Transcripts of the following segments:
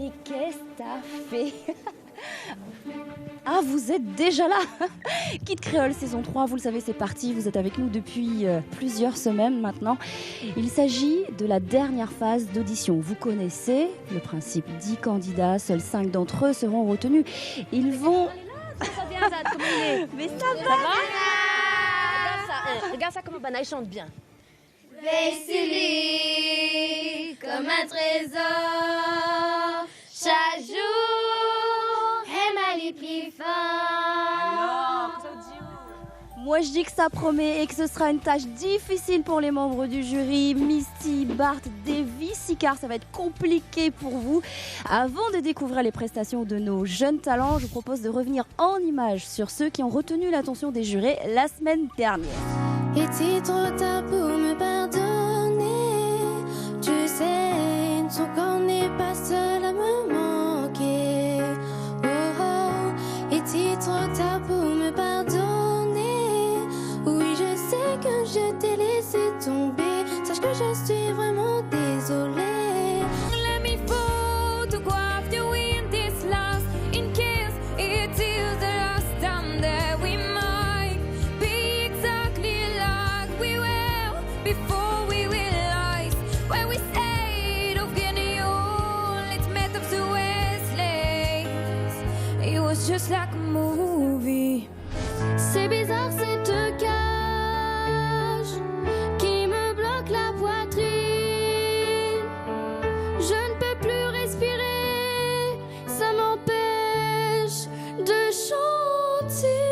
Mais qu'est-ce que t'as fait? Ah, vous êtes déjà là. Kid Creole saison 3, vous le savez, c'est parti. Vous êtes avec nous depuis plusieurs semaines maintenant. Il s'agit de la dernière phase d'audition. Vous connaissez le principe. 10 candidats, seuls 5 d'entre eux seront retenus. Ils vont... Mais ça va. Regarde ça comment Bana chante bien. Vesili comme un trésor, chaque jour est mal plus fort. Moi je dis que ça promet et que ce sera une tâche difficile pour les membres du jury. Misty, Bart, Davy, Sicard, ça va être compliqué pour vous. Avant de découvrir les prestations de nos jeunes talents, je vous propose de revenir en images sur ceux qui ont retenu l'attention des jurés la semaine dernière. Est-il trop tard pour me pardonner? Tu sais, ton corps n'est pas seul à me manquer. Oh oh, est-il trop tard pour me pardonner? Oui, je sais que je t'ai laissé tomber. Sache que je suis vraiment désolée. Let me fall to go after we in this last. In case it is the last time that we might be exactly like we were before we realized where we stayed of getting old. Let's met up to Wesley's. It was just like a movie. C'est bizarre cette cage qui me bloque la poitrine. Je ne peux plus respirer, ça m'empêche de chanter.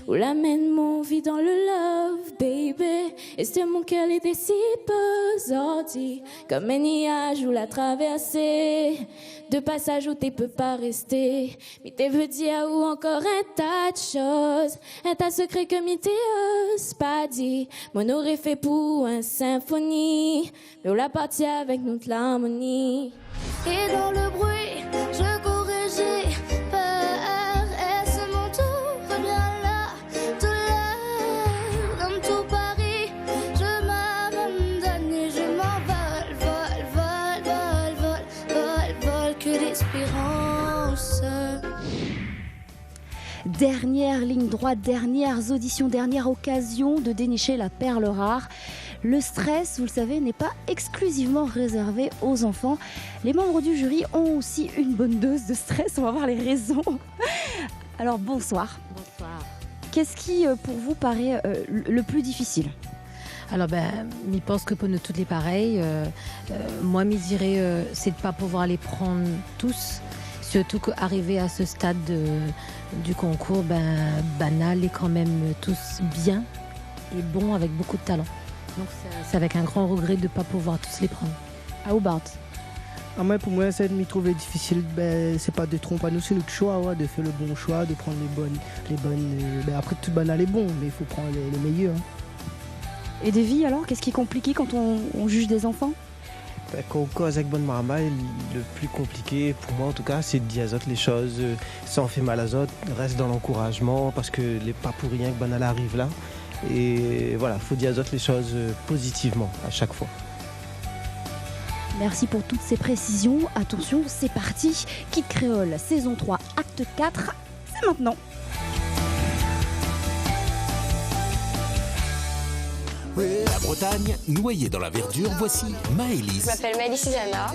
Où l'amène mon vie dans le love, baby. Est-ce que mon cœur était si peu sorti comme un nuage où la traversée de passage où t'es peux pas rester. Mais t'es veux dire ou encore un tas de choses, un tas de secrets que m'y t'es pas dit. Mon aurait fait pour un symphonie, mais on l'a parti avec notre l'harmonie. Et dans le bruit, je corrigeais peur. Est-ce mon tour? Reviens là, tout là, comme tout Paris. Je m'abandonne et je m'envole, vol, que l'espérance. Dernière ligne droite, dernières auditions, dernière occasion de dénicher la perle rare. Le stress, vous le savez, n'est pas exclusivement réservé aux enfants. Les membres du jury ont aussi une bonne dose de stress. On va voir les raisons. Alors, bonsoir. Bonsoir. Qu'est-ce qui, pour vous, paraît le plus difficile? Alors, je pense que pour nous toutes les pareilles, moi, je dirais, c'est de ne pas pouvoir les prendre tous. Surtout qu'arriver à ce stade du concours, Banal est quand même tous bien et bon avec beaucoup de talent. Donc c'est avec un grand regret de ne pas pouvoir tous les prendre. Ah, ou Bart? Pour moi, c'est de m'y trouver difficile. C'est pas de tromper, nous c'est notre choix, ouais, de faire le bon choix, de prendre les bonnes. Après tout Banal est bon, mais il faut prendre les meilleurs. Et Davy, alors, qu'est-ce qui est compliqué quand on juge des enfants? Quand on cause avec bonne marma, le plus compliqué pour moi en tout cas, c'est de dire les choses sans faire mal à autres, reste dans l'encouragement parce que les pas pour rien que Banal arrive là. Et voilà, il faut dire les choses positivement à chaque fois. Merci pour toutes ces précisions. Attention, c'est parti. Kid Creole, saison 3, acte 4, c'est maintenant. La Bretagne, noyée dans la verdure, voici Maëlys. Je m'appelle Maëlys Isana,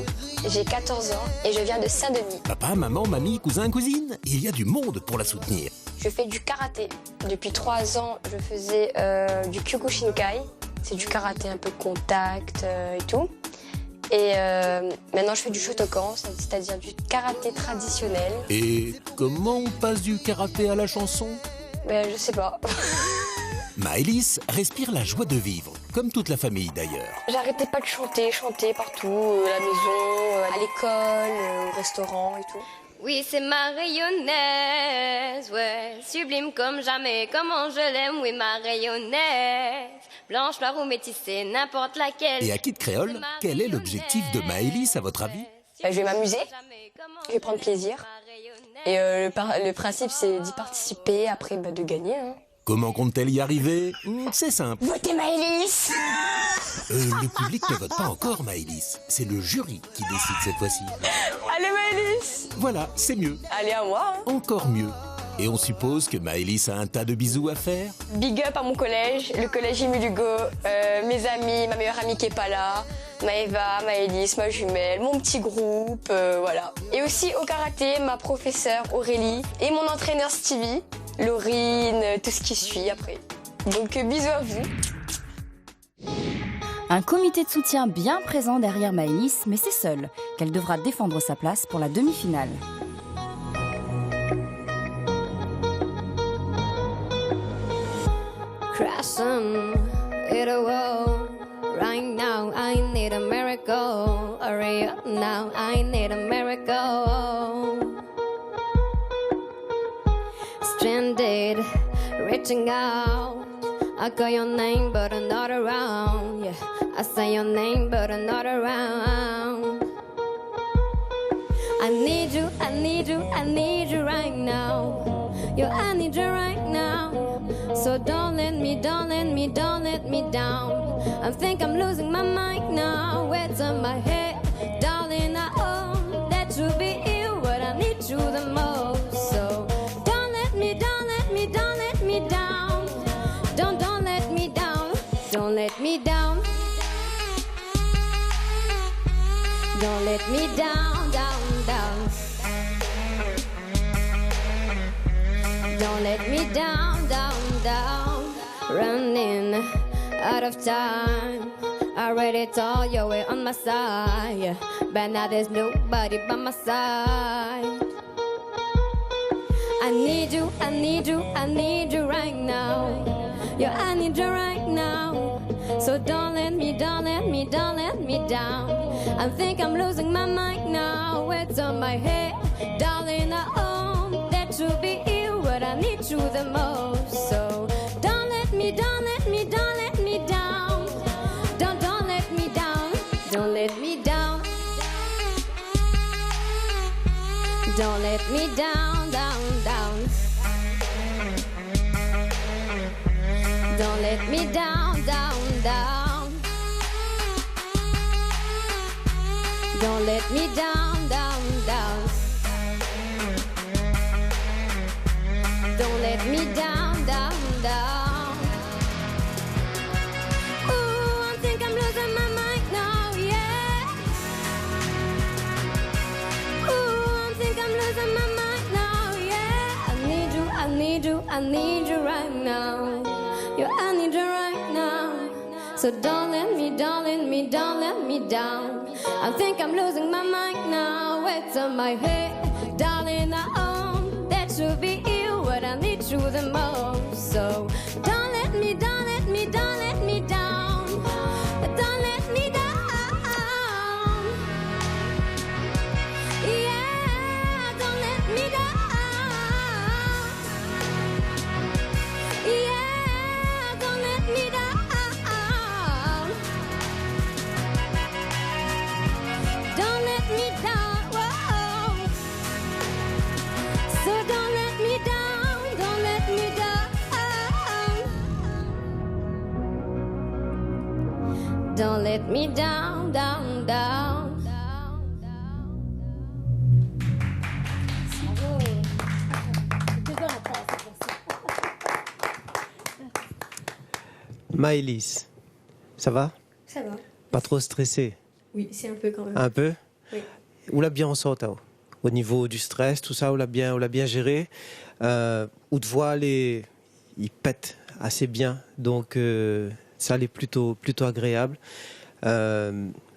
j'ai 14 ans et je viens de Saint-Denis. Papa, maman, mamie, cousin, cousine, il y a du monde pour la soutenir. Je fais du karaté. Depuis 3 ans, je faisais du Kyokushinkai. C'est du karaté un peu contact et tout. Et maintenant, je fais du Shotokan, c'est-à-dire du karaté traditionnel. Et comment on passe du karaté à la chanson? Je sais pas. Maëlys respire la joie de vivre, comme toute la famille d'ailleurs. J'arrêtais pas de chanter partout, à la maison, à l'école, au restaurant et tout. Oui, c'est ma rayonnaise, ouais, sublime comme jamais, comment je l'aime, oui, ma rayonnaise. Blanche, noire ou métissée, n'importe laquelle. Et à Kid Creole, quel est l'objectif de Maëlys à votre avis? Je vais m'amuser, je vais prendre plaisir. Et le principe, c'est d'y participer, après de gagner. Comment compte-t-elle y arriver? C'est simple. Votez Maëlys. Le public ne vote pas encore, Maëlys. C'est le jury qui décide cette fois-ci. Allez Maëlys. Voilà, c'est mieux. Allez à moi. Encore mieux. Et on suppose que Maëlys a un tas de bisous à faire? Big up à mon collège, le collège Émile Hugo, mes amis, ma meilleure amie qui est pas là, Maëva, Maëlys, ma jumelle, mon petit groupe, voilà. Et aussi au karaté, ma professeure Aurélie et mon entraîneur Stevie, Laurine, tout ce qui suit après. Donc bisous à vous. Un comité de soutien bien présent derrière Maëlys, mais c'est seule qu'elle devra défendre sa place pour la demi-finale. Crashing in a wall. Right now, I need a miracle. Hurry up now, I need a miracle. Stranded, reaching out. I call your name, but I'm not around. Yeah, I say your name, but I'm not around. I need you, I need you, I need you right now. Yo, I need you right now. So don't let me, don't let me, don't let me down. I think I'm losing my mind now. It's on my head, darling. I own that you be ill, but I need you the most. So don't let me, don't let me, don't let me down. Don't let me down. Don't let me down. Don't let me down, down, down. Don't let me down, down, down. Running out of time. I already told you we're on my side, but now there's nobody by my side. I need you, I need you, I need you right now. Yeah, I need you right now. So don't let me, don't let me, don't let me down. I think I'm losing my mind now. It's on my head, darling. I own that you be ill, but I need you the most. So don't let me, don't let me, don't let me down. Don't let me down. Don't let me down. Don't let me down, down, down. Don't let me down, down, down. Don't let me down, down, down. Don't let me down, down, down. Ooh, I think I'm losing my mind now, yeah. Ooh, I think I'm losing my mind now, yeah. I need you, I need you, I need you right now. Yeah, I need you right now. So don't let me, don't let me, don't let me down. I think I'm losing my mind now. It's on my head, darling. I own that you be ill, but I need you the most. So don't let me, don't let me, don't let me down. Don't let me down. Yeah, don't let me down. Yeah, don't let me down. Don't let me down. Whoa. So don't let me down. Don't let me down. Don't let me down, down, down. Maëlys, ça va? Ça va. Pas trop stressé? Oui, c'est un peu quand même. Un peu? Oui. Où l'a bien on sort, au niveau du stress, tout ça, on l'a bien géré. Ou de voix, il pète assez bien, donc ça, elle est plutôt agréable.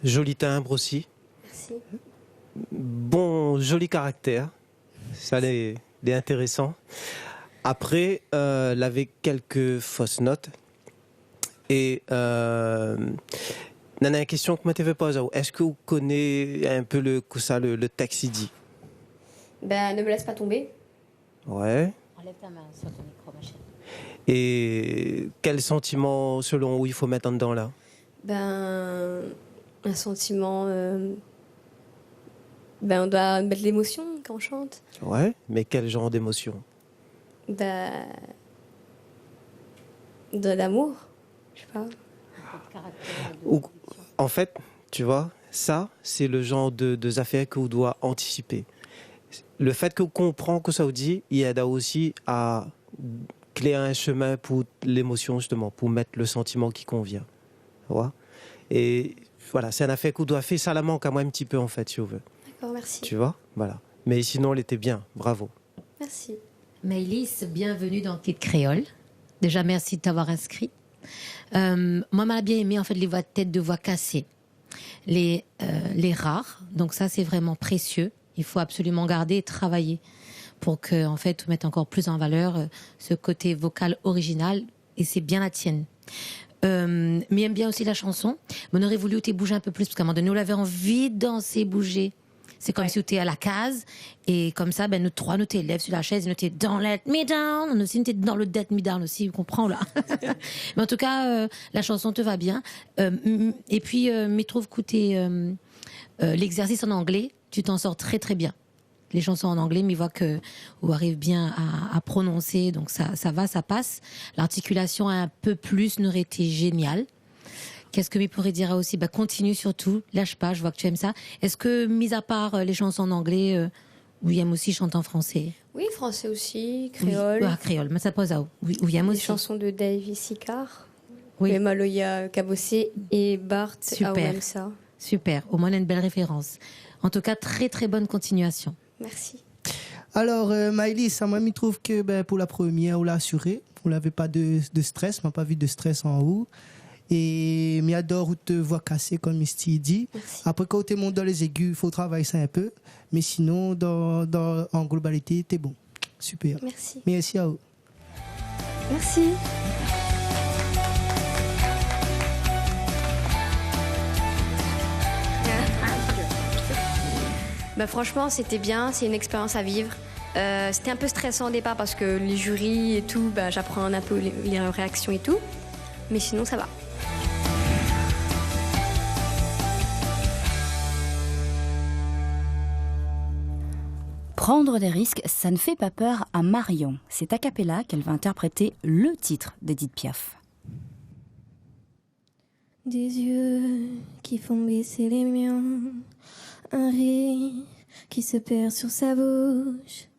Joli timbre aussi. Merci. Bon, joli caractère. Ça, elle est intéressant. Après, elle avait quelques fausses notes. Et Nana, une question que je t'avais posée. Est-ce que vous connaissez un peu le texte dit? Ben, ne me laisse pas tomber. Ouais. Enlève ta main sur ton micro, ma chérie. Et quel sentiment, selon vous, il faut mettre en dedans là? Ben, un sentiment. Ben, on doit mettre l'émotion quand on chante. Ouais, mais quel genre d'émotion? Ben, De l'amour, je sais pas. En fait, tu vois, ça, c'est le genre de affaires qu'on doit anticiper. Le fait qu'on comprend que ça vous dit, il aide aussi à créer un chemin pour l'émotion, justement, pour mettre le sentiment qui convient. Tu vois? Et voilà, c'est une affaire qu'on doit faire Salamanque à moi un petit peu, en fait, si vous voulez. D'accord, merci. Tu vois? Voilà. Mais sinon, elle était bien. Bravo. Merci. Maëlys, bienvenue dans Kid Créole. Déjà, merci de t'avoir inscrit. Moi, m'a bien aimé en fait les têtes de voix cassées, les rares. Donc ça, c'est vraiment précieux. Il faut absolument garder et travailler pour que en fait, mettre encore plus en valeur ce côté vocal original. Et c'est bien la tienne. Mais aime bien aussi la chanson. Mais on aurait voulu t'es bouger un peu plus parce qu'à un moment donné, on avait envie de danser, bouger. C'est comme si tu étais à la case et comme ça, nous trois, nous t'élèves sur la chaise, nous t'es dans Let Me Down, nous aussi nous t'es dans le Let Me Down aussi, vous comprenez là. Mais en tout cas, la chanson te va bien. Et puis, je trouve que l'exercice en anglais, tu t'en sors très très bien. Les chansons en anglais, mais voit que vous arrivez bien à prononcer, donc ça va, ça passe. L'articulation un peu plus n'aurait été géniale. Qu'est-ce que lui pourrait dire aussi? Continue surtout, lâche pas, je vois que tu aimes ça. Est-ce que, mis à part les chansons en anglais, William aussi chante en français? Oui, français aussi, créole. Oui, créole, mais ça pose à où? William Les aussi. chansons de David Sicard, Oui. Maloya Kabossé et Bart Super. Awemsa. Super, au moins on a une belle référence. En tout cas, très très bonne continuation. Merci. Alors, Maëlys, moi, je trouve que pour la première, on l'a assuré. On n'avait pas de stress, on n'a pas vu de stress en haut. Et j'adore te voir casser, comme Misty dit. Merci. Après, quand tu montes dans les aigus, il faut travailler ça un peu. Mais sinon, en globalité, t'es bon. Super. Merci. Merci à vous. Merci. Franchement, c'était bien, c'est une expérience à vivre. C'était un peu stressant au départ parce que les jurys et tout, j'apprends un peu les réactions et tout. Mais sinon, ça va. Prendre des risques, ça ne fait pas peur à Marion. C'est a cappella qu'elle va interpréter le titre d'Edith Piaf. Des yeux qui font baisser les miens, un rire qui se perd sur sa bouche.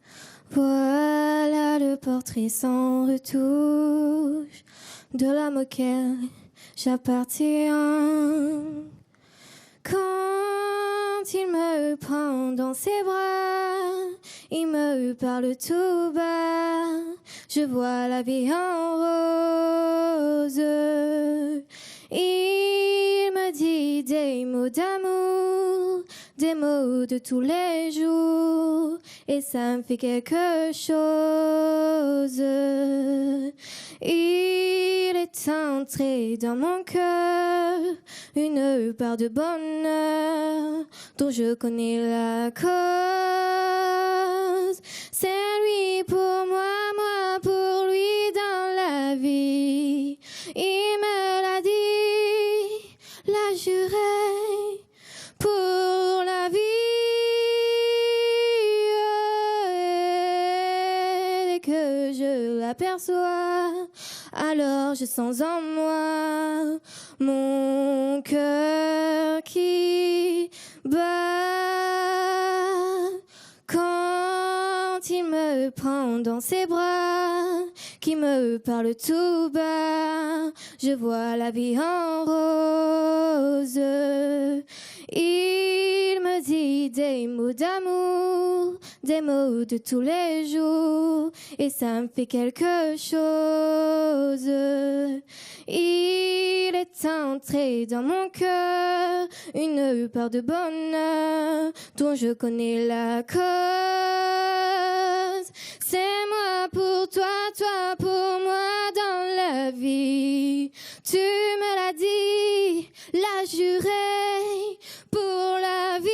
Voilà le portrait sans retouche de l'homme auquel j'appartiens. Quand il me prend dans ses bras, il me parle tout bas, je vois la vie en rose. Il me dit des mots d'amour, des mots de tous les jours, et ça me fait quelque chose. Il est entré dans mon cœur une part de bonheur dont je connais la cause. C'est lui pour moi, moi pour lui dans la vie. Il me l'a dit, l'a juré pour la vie. Dès que je l'aperçois, alors je sens en moi mon cœur qui bat. Quand il me prend dans ses bras, qui me parle tout bas, je vois la vie en rose. Il me dit des mots d'amour, des mots de tous les jours, et ça me fait quelque chose. Il est entré dans mon cœur une part de bonheur dont je connais la cause. C'est moi pour toi, toi pour moi dans la vie. Tu me l'as dit, l'as juré pour la vie.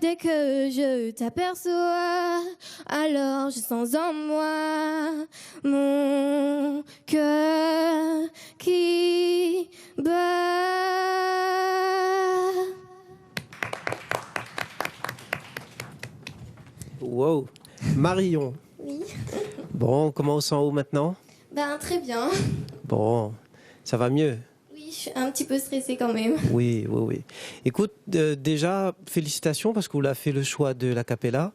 Dès que je t'aperçois, alors je sens en moi mon cœur qui bat. Wow. Marion. Oui. Bon, comment on sent haut maintenant? Ben, très bien. Bon, ça va mieux? Oui, je suis un petit peu stressée quand même. Oui. Écoute, déjà, félicitations parce que vous avez fait le choix de l'a cappella.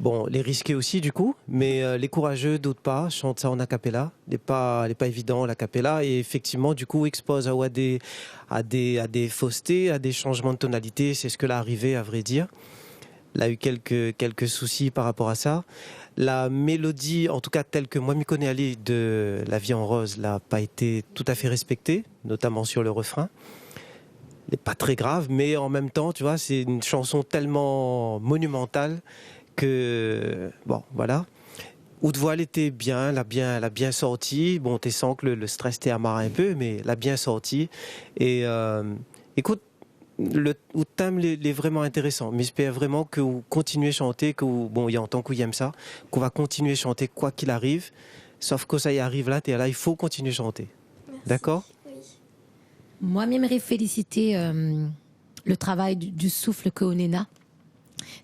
Bon, les risqués aussi du coup, mais les courageux d'autres pas, chantent ça en a cappella. n'est pas évident l'a cappella et effectivement du coup expose à des faussetés, à des changements de tonalité. C'est ce que l'a arrivé à vrai dire. Elle a eu quelques soucis par rapport à ça. La mélodie, en tout cas telle que moi m'y connais aller de La Vie en rose, n'a pas été tout à fait respectée, notamment sur le refrain. Elle n'est pas très grave, mais en même temps, tu vois, c'est une chanson tellement monumentale que, bon, voilà. Haute voile était bien, elle a bien sorti. Bon, tu sens que le stress t'est amarré un peu, mais elle a bien sorti. Et écoute, le thème est vraiment intéressant. Mais j'espère vraiment que vous continuez à chanter, bon, il y a en tant que vous aime ça, qu'on va continuer à chanter quoi qu'il arrive. Sauf que ça y arrive là, t'es là, il faut continuer à chanter. Merci. D'accord? Oui. Moi, j'aimerais féliciter le travail du souffle que Onena.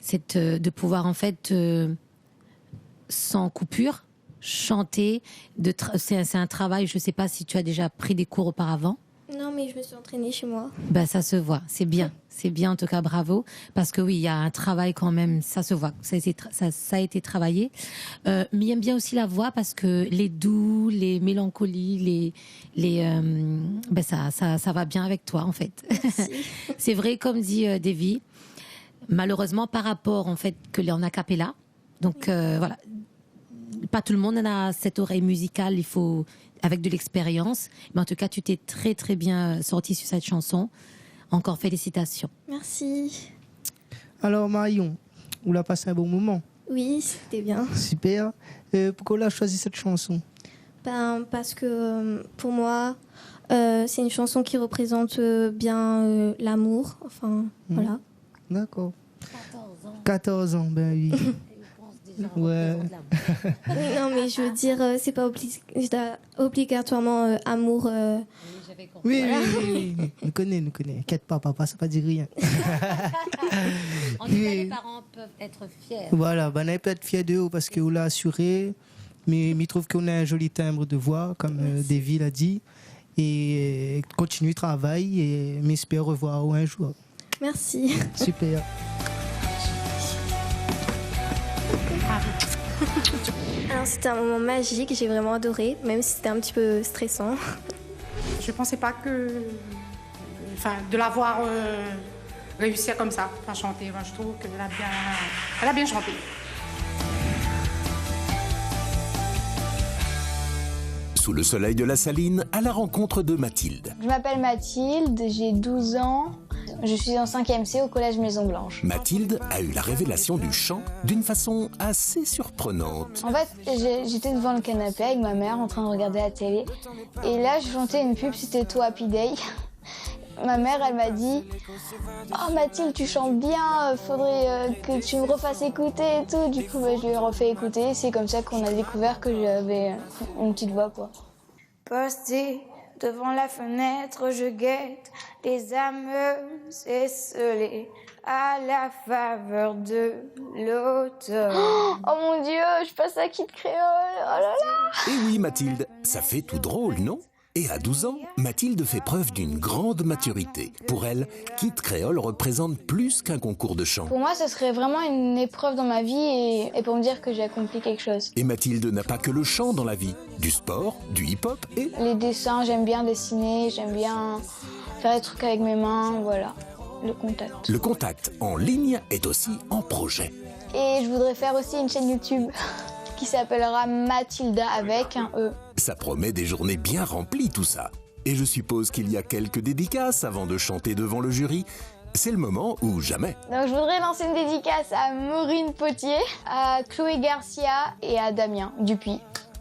C'est de pouvoir en fait, sans coupure, chanter. C'est un travail, je ne sais pas si tu as déjà pris des cours auparavant. Non, mais je me suis entraînée chez moi. Ben, ça se voit, c'est bien en tout cas, bravo. Parce que oui, il y a un travail quand même, ça se voit, ça a été travaillé. Mais j'aime bien aussi la voix parce que les doux, les mélancolies, ça va bien avec toi en fait. C'est vrai, comme dit Davy, malheureusement par rapport en fait que en a cappella, donc voilà, pas tout le monde a cette oreille musicale, il faut avec de l'expérience, mais en tout cas tu t'es très très bien sorti sur cette chanson. Encore félicitations. Merci. Alors Marion, on a passé un bon moment. Oui, c'était bien. Super. Pourquoi on a choisi cette chanson? Ben, parce que pour moi, c'est une chanson qui représente bien l'amour. Enfin, voilà. D'accord. 14 ans, ben oui. Ouais. Non, mais je veux dire, c'est pas obligatoirement amour. Oui. Nous connaissons. Inquiète pas, papa, ça ne pas dire rien. En tout cas, les parents peuvent être fiers. Voilà, ben, on peut être fiers de vous parce qu'on l'a assuré. Mais il trouve qu'on a un joli timbre de voix, comme Davy l'a dit. Et continue le travail et m'espère revoir un jour. Merci. Super. Alors, c'était un moment magique, j'ai vraiment adoré, même si c'était un petit peu stressant. Je ne pensais pas de l'avoir réussi comme ça, à chanter. Moi, je trouve qu'elle a bien chanté. Sous le soleil de la Saline, à la rencontre de Mathilde. Je m'appelle Mathilde, j'ai 12 ans. Je suis en 5e C au collège Maison Blanche. Mathilde a eu la révélation du chant d'une façon assez surprenante. En fait, j'étais devant le canapé avec ma mère en train de regarder la télé. Et là, je chantais une pub, c'était To Happy Day. Ma mère, elle m'a dit « Oh Mathilde, tu chantes bien, faudrait que tu me refasses écouter et tout. » Du coup, je lui ai refait écouter. C'est comme ça qu'on a découvert que j'avais une petite voix, quoi. Posté devant la fenêtre, je guette les âmes esselées à la faveur de l'automne. Oh mon Dieu, je passe à Kid Créole, oh là là. Et oui Mathilde, ça fait tout drôle, non ? Et à 12 ans, Mathilde fait preuve d'une grande maturité. Pour elle, Kid Créole représente plus qu'un concours de chant. Pour moi, ce serait vraiment une épreuve dans ma vie et pour me dire que j'ai accompli quelque chose. Et Mathilde n'a pas que le chant dans la vie. Du sport, du hip-hop et... Les dessins, j'aime bien dessiner, j'aime bien faire des trucs avec mes mains, voilà. Le contact. Le contact en ligne est aussi en projet. Et je voudrais faire aussi une chaîne YouTube qui s'appellera Mathilda avec un E. Ça promet des journées bien remplies tout ça. Et je suppose qu'il y a quelques dédicaces avant de chanter devant le jury. C'est le moment ou jamais. Donc je voudrais lancer une dédicace à Maureen Potier, à Chloé Garcia et à Damien Dupuis.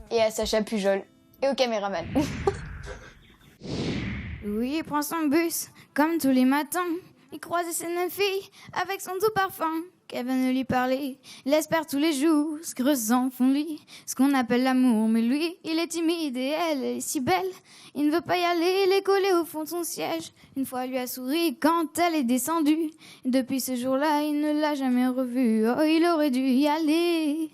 Et à Sacha Pujol. Et au caméraman. Oui, il prend son bus, comme tous les matins. Il croise ses 9 filles avec son doux parfum. qu'elle vient de lui parler. Il espère tous les jours ce que ressent au fond de lui, ce qu'on appelle l'amour. Mais lui, il est timide et elle est si belle. Il ne veut pas y aller, il est collé au fond de son siège. Une fois, elle lui a souri quand elle est descendue. Et depuis ce jour-là, il ne l'a jamais revue. Oh, il aurait dû y aller.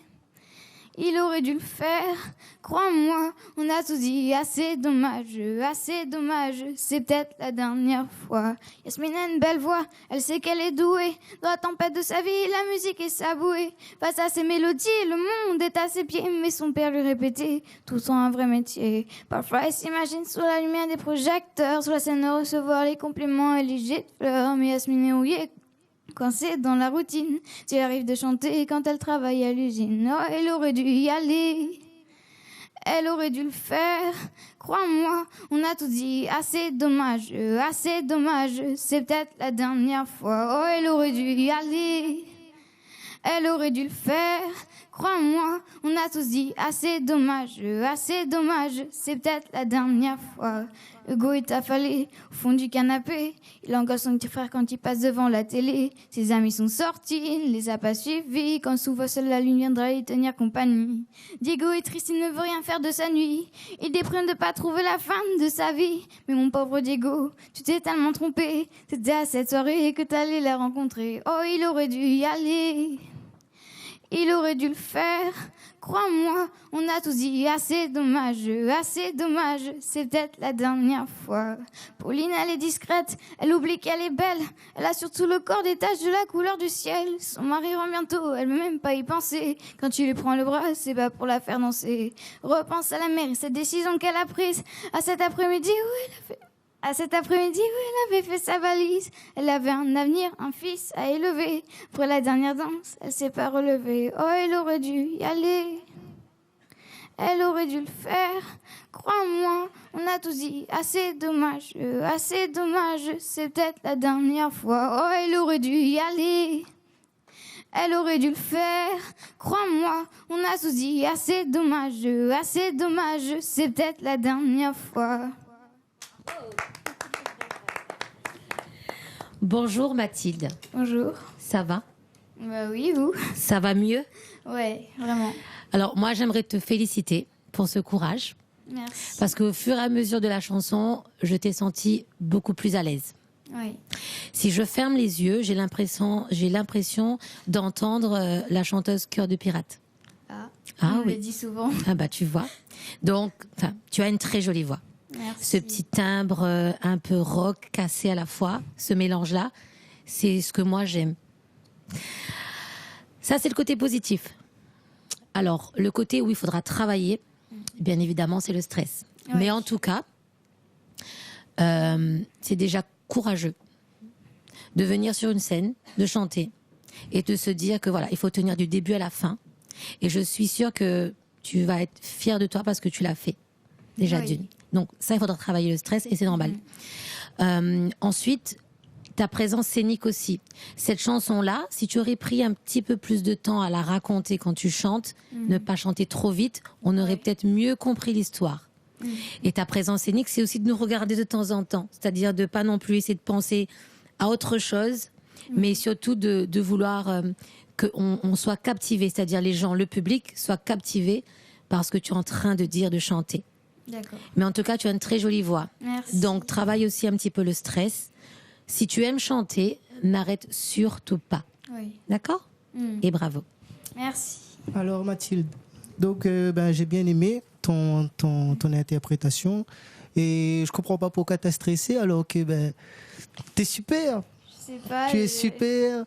Il aurait dû le faire, crois-moi, on a tout dit, assez dommage, c'est peut-être la dernière fois. Yasmine a une belle voix, elle sait qu'elle est douée, dans la tempête de sa vie, la musique est sa bouée. Face à ses mélodies, le monde est à ses pieds, mais son père lui répétait, tout sont un vrai métier. Parfois elle s'imagine sous la lumière des projecteurs, sur la scène de recevoir les compliments et les jets de fleurs, mais Yasmine est rouillée. Coincée dans la routine, tu arrives de chanter quand elle travaille à l'usine. Oh, elle aurait dû y aller, elle aurait dû le faire. Crois-moi, on a tout dit, assez dommage, c'est peut-être la dernière fois. Oh, elle aurait dû y aller, elle aurait dû le faire. Crois-moi, on a tous dit, assez dommage, c'est peut-être la dernière fois. Hugo est affalé au fond du canapé. Il angoisse son petit frère quand il passe devant la télé. Ses amis sont sortis, il ne les a pas suivis. Quand s'ouvre seule la lune viendra lui tenir compagnie. Diego est triste, il ne veut rien faire de sa nuit. Il déprime de pas trouver la fin de sa vie. Mais mon pauvre Diego, tu t'es tellement trompé. C'était à cette soirée que t'allais la rencontrer. Oh, il aurait dû y aller, il aurait dû le faire. Crois-moi, on a tous dit, assez dommage, c'est peut-être la dernière fois. Pauline, elle est discrète, elle oublie qu'elle est belle. Elle a surtout le corps des taches de la couleur du ciel. Son mari rentre bientôt, elle ne veut même pas y penser. Quand tu lui prends le bras, c'est pas pour la faire danser. Repense à la mère et cette décision qu'elle a prise. À cet après-midi où elle avait fait sa valise. Elle avait un avenir, un fils à élever. Pour la dernière danse, elle s'est pas relevée. Oh, elle aurait dû y aller, elle aurait dû le faire. Crois-moi, on a tous dit, assez dommage, c'est peut-être la dernière fois. Oh, elle aurait dû y aller, elle aurait dû le faire. Crois-moi, on a tous dit, assez dommage, c'est peut-être la dernière fois. Bonjour Mathilde. Bonjour. Ça va? Bah oui, vous? Ça va mieux? Ouais, vraiment. Alors moi j'aimerais te féliciter pour ce courage. Merci. Parce qu'au fur et à mesure de la chanson, je t'ai sentie beaucoup plus à l'aise. Oui. Si je ferme les yeux, j'ai l'impression d'entendre la chanteuse Cœur de pirate. On me le dit souvent. Ah bah tu vois. Donc, tu as une très jolie voix. Merci. Ce petit timbre un peu rock, cassé à la fois, ce mélange-là, c'est ce que moi j'aime. Ça, c'est le côté positif. Alors, le côté où il faudra travailler, bien évidemment, c'est le stress. Oui. Mais en tout cas, c'est déjà courageux de venir sur une scène, de chanter et de se dire que voilà, il faut tenir du début à la fin. Et je suis sûre que tu vas être fière de toi parce que tu l'as fait déjà d'une. Donc ça, il faudra travailler le stress et c'est normal. Ensuite, ta présence scénique aussi. Cette chanson-là, si tu aurais pris un petit peu plus de temps à la raconter quand tu chantes, ne pas chanter trop vite, on aurait peut-être mieux compris l'histoire. Et ta présence scénique, c'est aussi de nous regarder de temps en temps. C'est-à-dire de pas non plus essayer de penser à autre chose, mais surtout de vouloir qu'on soit captivé. C'est-à-dire les gens, le public, soit captivé par ce que tu es en train de dire, de chanter. D'accord. Mais en tout cas, tu as une très jolie voix. Merci. Donc, travaille aussi un petit peu le stress. Si tu aimes chanter, n'arrête surtout pas. Oui. D'accord ? Et bravo. Merci. Alors, Mathilde, donc, j'ai bien aimé ton interprétation. Et je comprends pas pourquoi tu as stressé alors que tu es super. Je sais pas. Tu es super.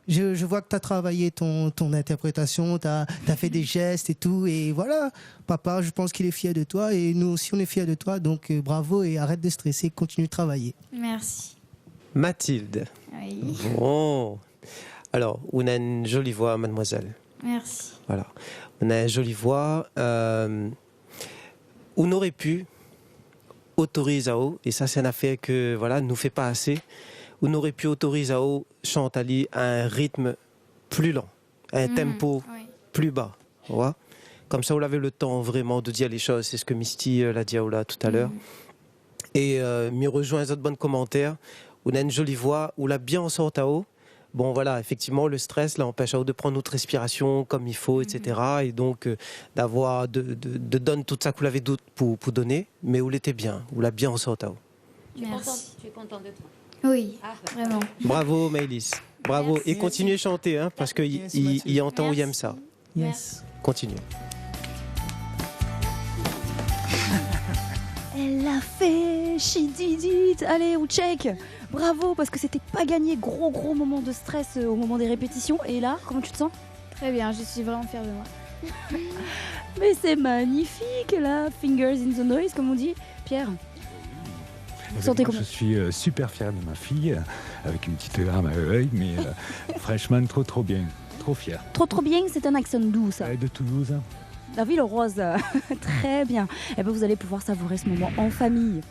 Je vois que tu as travaillé ton interprétation, tu as fait des gestes et tout. Et voilà, papa, je pense qu'il est fier de toi. Et nous aussi, on est fiers de toi. Donc, bravo et arrête de stresser. Continue de travailler. Merci. Mathilde. Oui. Bon. Alors, on a une jolie voix, mademoiselle. Merci. Voilà. On a une jolie voix. On aurait pu autoriser à eau, et ça, c'est une affaire que, voilà, nous fait pas assez. On aurait pu autoriser à eau chanter à un rythme plus lent, à un tempo plus bas. Ouais. Comme ça, on avait le temps vraiment de dire les choses. C'est ce que Misty l'a dit là tout à l'heure. Et m'y rejoint les autres bons commentaires. On a une jolie voix, on l'a bien en sort à eau. bon voilà, effectivement, le stress là empêche de prendre notre respiration comme il faut, etc. Et donc d'avoir de donner toute ça qu'on avait pour donner, mais où l'était bien, où l'a bien ressorti. Merci. Tu es contente de toi? Oui, vraiment. Bravo Maëlys, bravo. Merci. Et continuez à chanter, hein, parce qu'il Merci, entend où il aime ça. Yes. Continue. Elle l'a fait, she did it. Allez, ou check. Bravo, parce que c'était pas gagné. Gros moment de stress au moment des répétitions. Et là, comment tu te sens? Très bien, je suis vraiment fière de moi. Mais c'est magnifique là, fingers in the noise comme on dit. Pierre, vous sentez comment? Je suis super fier de ma fille, avec une petite larme à l'œil, mais franchement trop bien, trop fier. Trop bien, c'est un accent doux ça. De Toulouse. La ville rose, très bien. Et ben vous allez pouvoir savourer ce moment en famille.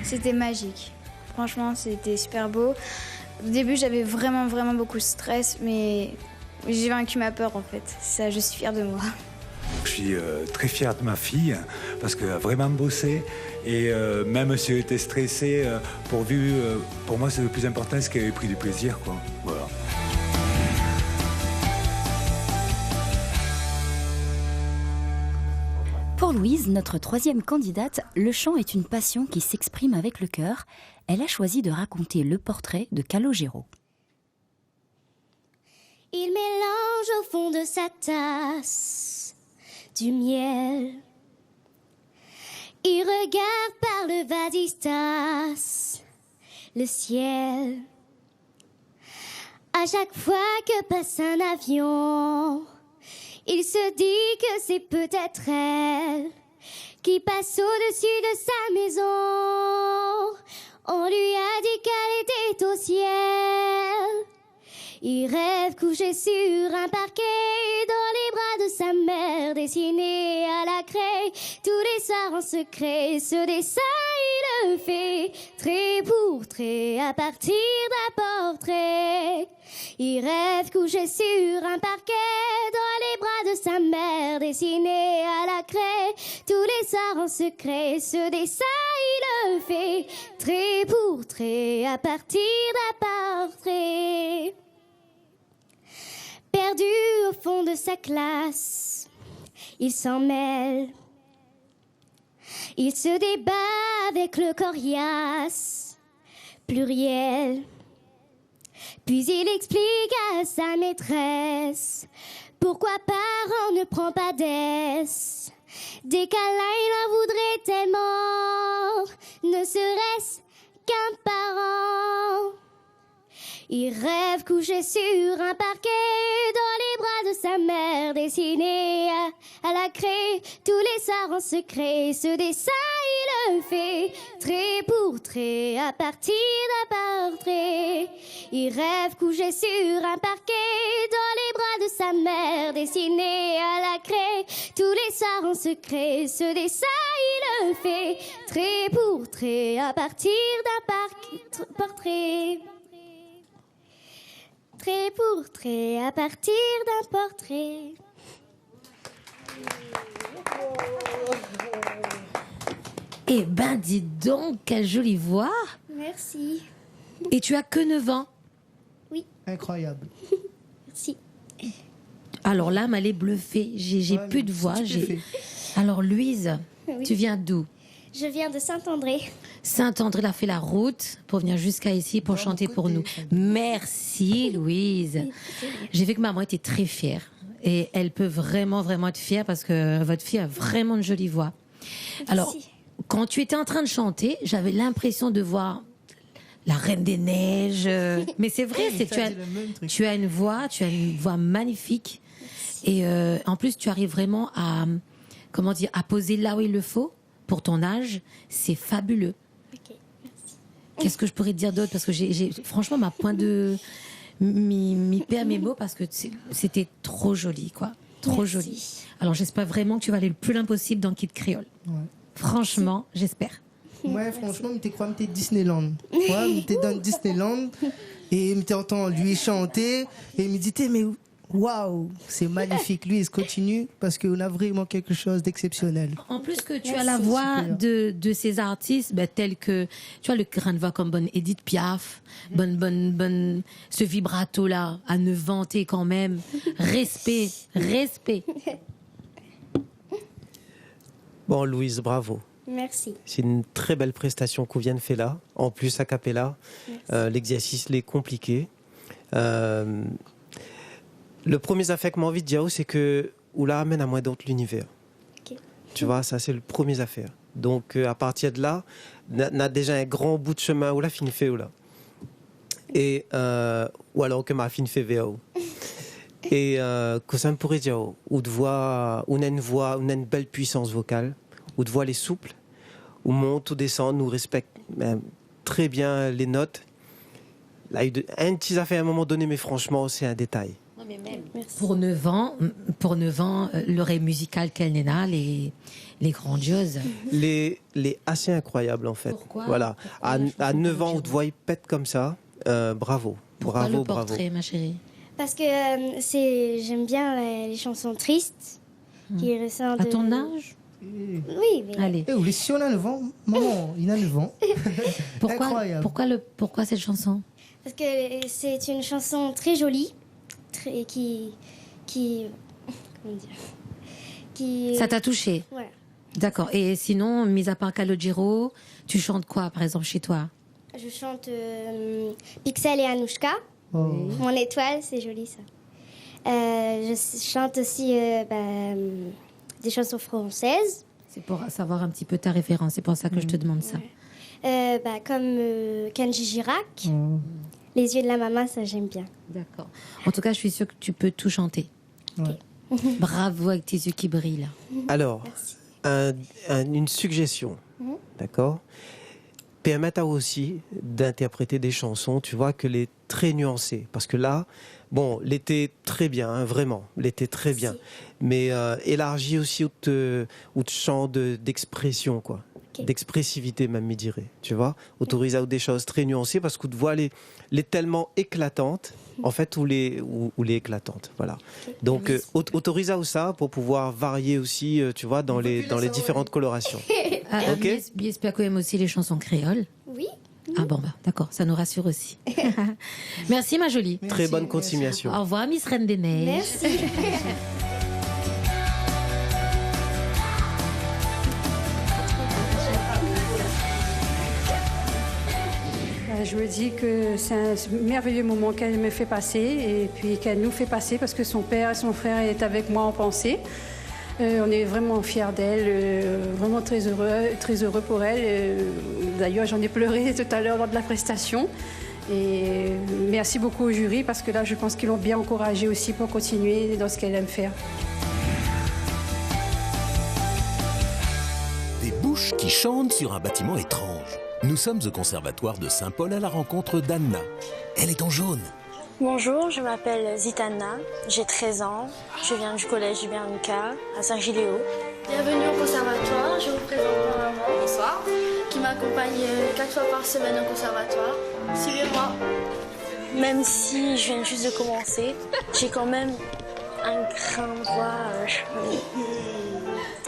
C'était magique. Franchement, c'était super beau. Au début, j'avais vraiment beaucoup de stress, mais j'ai vaincu ma peur en fait. Ça, je suis fière de moi. Je suis très fier de ma fille parce qu'elle a vraiment bossé et même si elle était stressée, pour moi c'est le plus important, c'est qu'elle ait pris du plaisir, quoi. Voilà. Pour Louise, notre troisième candidate, le chant est une passion qui s'exprime avec le cœur. Elle a choisi de raconter le portrait de Calogero. Il mélange au fond de sa tasse du miel. Il regarde par le vasistas le ciel. À chaque fois que passe un avion, il se dit que c'est peut-être elle qui passe au-dessus de sa maison. On lui a dit qu'elle était au ciel. Il rêve couché sur un parquet dans les bras de sa mère, dessiné à la craie tous les soirs en secret. Ce dessin, il le fait trait pour trait à partir d'un portrait. Il rêve couché sur un parquet dans les bras de sa mère, dessiné à la craie tous les soirs en secret. Ce dessin, il le fait trait pour trait à partir d'un portrait. Perdu au fond de sa classe, il s'en mêle. Il se débat avec le coriace pluriel. Puis il explique à sa maîtresse pourquoi parent ne prend pas d'ess. Des câlins, il en voudrait tellement, ne serait-ce qu'un parent. Il rêve couché sur un parquet dans les bras de sa mère, dessiné à la craie tous les soirs en secret. Ce dessin, il le fait trait pour trait à partir d'un portrait. Il rêve couché sur un parquet dans les bras de sa mère, dessiné à la craie tous les soirs en secret. Ce dessin, il le fait trait pour trait à partir d'un portrait. Trait pour trait à partir d'un portrait. Eh ben, dis donc, quelle jolie voix. Merci. Et tu as que 9 ans. Incroyable. Merci. Alors là, elle est bluffée. J'ai plus de voix. Alors, Louise, Oui. tu viens d'où? Je viens de Saint-André. Saint-André a fait la route pour venir jusqu'à ici pour chanter pour nous. Merci, Louise. J'ai vu que maman était très fière. Et elle peut vraiment être fière parce que votre fille a vraiment une jolie voix. Alors, quand tu étais en train de chanter, j'avais l'impression de voir la Reine des Neiges. Mais c'est vrai, tu as une voix magnifique. Et en plus, tu arrives vraiment à poser là où il le faut pour ton âge. C'est fabuleux. Ok, merci. Qu'est-ce que je pourrais te dire d'autre? Parce que franchement, ma point de m'y perd mes mots parce que c'était trop joli, quoi. Trop joli. Alors, j'espère vraiment que tu vas aller le plus loin possible dans Kid Creole. Ouais. Franchement, j'espère. Ouais, franchement, je crois que t'es Disneyland. Ouais, t'es dans Disneyland et je t'entends lui chanter et il me dit, mais Waouh, c'est magnifique. Lui, il se continue parce qu'on a vraiment quelque chose d'exceptionnel. En plus que tu Merci. as la voix Super. de ces artistes, tels que, tu vois, le grain de voix comme bonne Edith Piaf, bonne, ce vibrato-là, à ne vanter quand même. Respect. Bon, Louise, bravo. Merci. C'est une très belle prestation qu'on vient de faire là. En plus, a cappella, l'exercice est compliqué. Le premier affaire que j'ai envie de dire, c'est que Oula amène à moi d'autres l'univers. Ok. Tu vois, ça c'est le premier affaire. Donc à partir de là, on a déjà un grand bout de chemin où la fin fait Oula. Et ou alors que ma fin fait VO. Et que ça me pourrait dire ou de voix, on a une belle puissance vocale, ou de voix les souples, où monte ou descend, nous respecte très bien les notes. Là, il y a eu un petit affaire à un moment donné, mais franchement, c'est un détail. Merci. Pour 9 ans, l'oreille musicale qu'elle n'a, les grandioses. Les assez incroyables, en fait. Pourquoi Voilà. À 9 ans, où de voix il pète comme ça, bravo. Pourquoi Bravo, le portrait, ma chérie? Parce que j'aime bien les chansons tristes qui ressentent. À ton âge? Oui, mais Allez. Eh, si on a 9 ans, maman, il a 9 ans. Incroyable. Pourquoi cette chanson? parce que c'est une chanson très jolie, qui comment dire, qui. Ça t'a touché? Voilà. D'accord. Et sinon, mis à part Calogero, tu chantes quoi, par exemple, chez toi? Je chante Pixel et Anouchka. Oh. Mon étoile, c'est joli ça. Je chante aussi des chansons françaises. C'est pour savoir un petit peu ta référence, c'est pour ça que je te demande ça. Comme Kenji Girac. Les yeux de la maman, ça j'aime bien. D'accord. En tout cas, je suis sûre que tu peux tout chanter. Ouais. Bravo avec tes yeux qui brillent, là. Alors, une suggestion, d'accord? Permettre aussi d'interpréter des chansons, tu vois, que les très nuancées. Parce que là, bon, l'été très bien, hein, vraiment, l'été très bien. Mais élargis aussi au champ d'expression, quoi. Ok. D'expressivité, même, je dirais. Tu vois, autorise à des choses très nuancées parce que tu vois les tellement éclatantes, en fait, ou les éclatantes. Voilà. Donc, autorise à ça pour pouvoir varier aussi, tu vois, dans les différentes colorations. Ok. J'espère quand même aussi les chansons créoles. Oui. Ah bon, ça nous rassure aussi. Merci, ma jolie. Très bonne continuation. Au revoir, Miss Reine des Neiges. Merci. Je me dis que c'est un merveilleux moment qu'elle me fait passer et puis qu'elle nous fait passer parce que son père et son frère est avec moi en pensée. On est vraiment fiers d'elle, vraiment très heureux pour elle. D'ailleurs, j'en ai pleuré tout à l'heure lors de la prestation. Et merci beaucoup au jury parce que là, je pense qu'ils l'ont bien encouragée aussi pour continuer dans ce qu'elle aime faire. Des bouches qui chantent sur un bâtiment étrange. Nous sommes au conservatoire de Saint-Paul à la rencontre d'Anna. Elle est en jaune. Bonjour, je m'appelle Zitana, j'ai 13 ans, je viens du collège du Bernica à Saint-Giléo. Bienvenue au conservatoire, je vous présente ma maman. Bonsoir. Qui m'accompagne 4 fois par semaine au conservatoire. Suivez-moi. Même si je viens juste de commencer, j'ai quand même un grain de voix.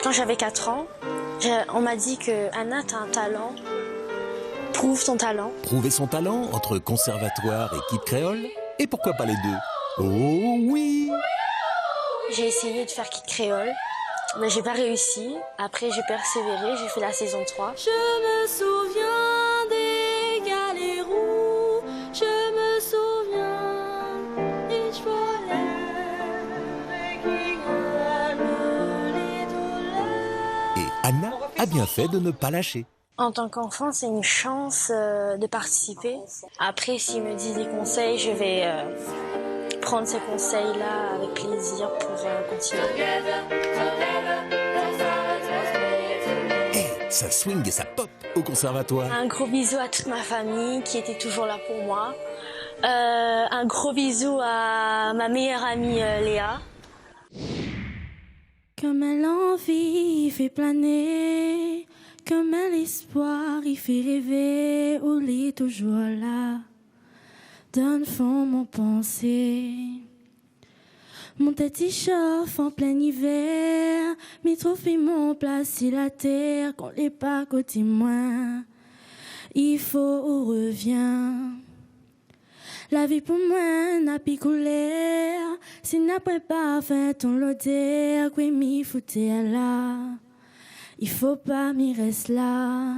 Quand j'avais 4 ans, on m'a dit que Anna, t'as un talent. Prouve ton talent. Prouver son talent entre conservatoire et kid créole? Et pourquoi pas les deux? Oh oui! J'ai essayé de faire kid créole, mais j'ai pas réussi. Après, j'ai persévéré, j'ai fait la saison 3. Je me souviens des galères où je me souviens each Et Anna a bien fait de ne pas lâcher. En tant qu'enfant, c'est une chance de participer. Après, s'il me dit des conseils, je vais prendre ces conseils-là avec plaisir pour continuer. Et ça swing et ça pop au conservatoire. Un gros bisou à toute ma famille qui était toujours là pour moi. Un gros bisou à ma meilleure amie Léa. Comme un l'envie, il fait planer. Comme un l'espoir, il fait rêver. Où il est toujours là. Dans le fond, mon pensée. Mon tête y chauffe en plein hiver. Mes trophées m'ont placé la terre. Qu'on l'est pas côté moi. Il faut ou revient. La vie pour moi n'a plus couleur. Si n'a pas fait ton l'odeur. Quoi m'y foutait là. Il faut pas m'y rester là.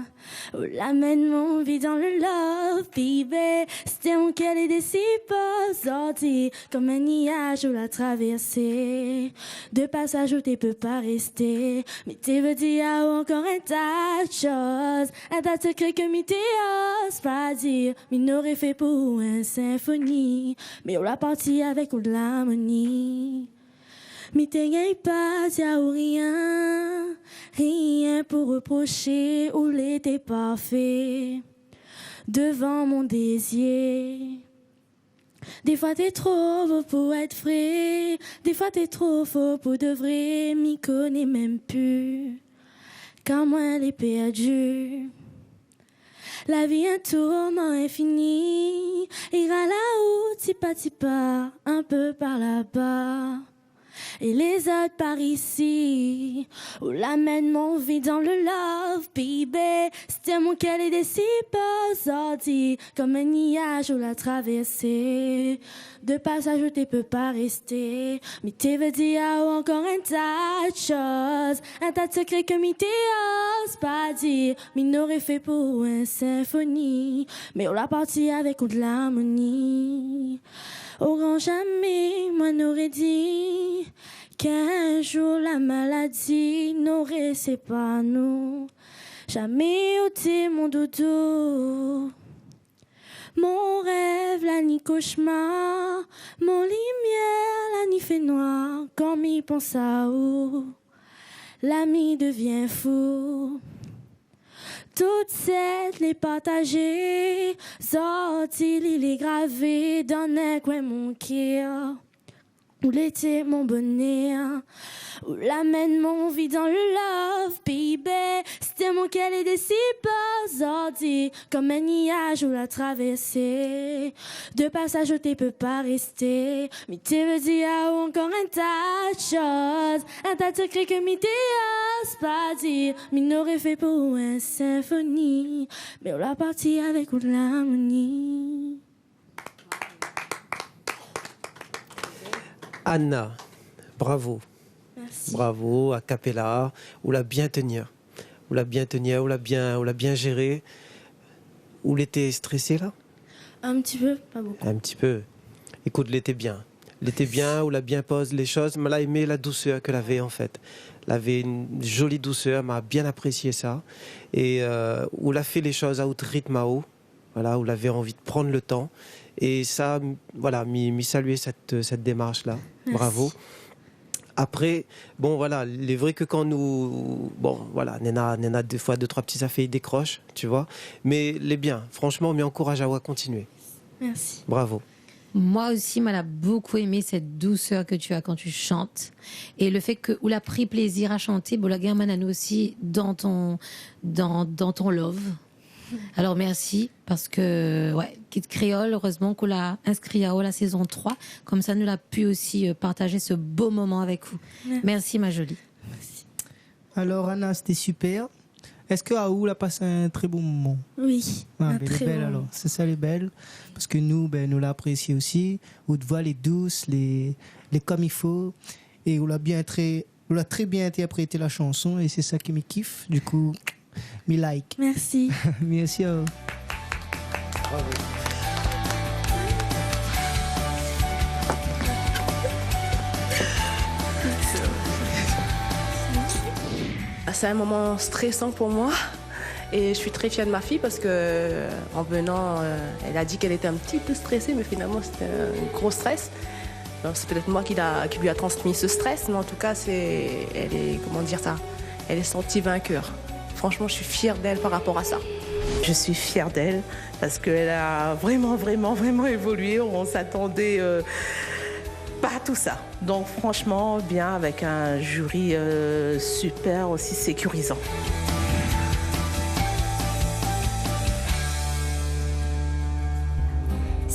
Oh, l'amène mon vie dans le love, baby. C'était mon cœur et des si pas sorti. Comme un nuage où la traversée. De passage où t'es peux pas rester. Mais t'es veux dire encore un tas de choses. Un tas de secrets que m'y t'ose pas dire. Mais n'aurait fait pour une symphonie. Mais on l'a parti avec de l'harmonie. Mais t'es pas y'a ou rien, rien pour reprocher ou l'été parfait devant mon désir. Des fois t'es trop beau pour être vrai, des fois t'es trop faux pour de vrai, m'y connais même plus, car moi elle est perdue. La vie un tourment infini, ira là où petit pas, un peu par là-bas. Et les autres par ici, où l'amène mon vie dans le love, baby. C'était mon cœur et des si pas sortis, comme un nuage où la traversée. De passage où t'es peux pas rester, mais t'es veux dire encore un tas de choses, un tas de secrets que m'y t'ose pas dire, mais n'aurait fait pour une symphonie, mais on l'a parti avec de l'harmonie. Au grand jamais, moi n'aurais dit qu'un jour la maladie n'aurait séparé nous. Jamais ôté mon doudou, mon rêve, la nuit cauchemar, mon lumière, la nuit fait noir, quand m'y pense à où, l'ami devient fou. Toute cette les partagées, sorti il est gravé dans un coin mon cœur. Où l'été mon bonheur, où l'amène mon vie dans le love, baby. C'était mon cœur et des si pas sortis, comme un nuage où la traversée. De passage où t'es peux pas rester, mais t'es veux dire encore un tas de choses, un tas de secrets que m'y t'ose pas dire, mais n'aurait fait pour une symphonie, mais on l'a parti avec de l'harmonie. Anna, bravo. Merci. Bravo, a cappella, ou la bien tenir. Ou la bien tenir, ou la bien gérer. Ou l'été stressé là? Un petit peu, pas beaucoup. Un petit peu. Écoute, l'été bien. L'été bien, ou la bien pose les choses. M'a aimé la douceur que l'avait en fait. L'avait une jolie douceur, m'a bien apprécié ça. Et où l'a fait les choses à haut rythme à haut. Voilà, où l'avait envie de prendre le temps. Et ça, voilà, m'y saluer cette démarche-là. Merci. Bravo. Après, bon, voilà, il est vrai que quand nous... Bon, voilà, Nena des fois, 2-3 petits affaires, il décroche, tu vois. Mais les bien, franchement, on m'encourage à continuer. Merci. Bravo. Moi aussi, m'a beaucoup aimé cette douceur que tu as quand tu chantes. Et le fait que où l'a pris plaisir à chanter, bon, la German a nous aussi dans ton love. Alors merci, parce que ouais, Kid Creole, heureusement qu'on l'a inscrit à la saison 3, comme ça nous l'a pu aussi partager ce beau moment avec vous. Merci ma jolie. Merci. Alors Anna, c'était super. Est-ce que Aoul a passé un très bon moment? Oui, un très bon moment. Alors, c'est ça les belles, parce que nous l'a apprécié aussi. Haute voix, les douces, les comme il faut, et on l'a très bien interprété la chanson, et c'est ça qui me kiffe. Du coup, me like. Merci. Merci à vous. Bravo. C'est un moment stressant pour moi et je suis très fière de ma fille parce que en venant, elle a dit qu'elle était un petit peu stressée, mais finalement c'était un gros stress. Donc, c'est peut-être moi qui lui a transmis ce stress, mais en tout cas elle est sentie vainqueur. Franchement, je suis fière d'elle par rapport à ça. Je suis fière d'elle parce qu'elle a vraiment évolué. On s'attendait pas à tout ça. Donc franchement, bien avec un jury super aussi sécurisant.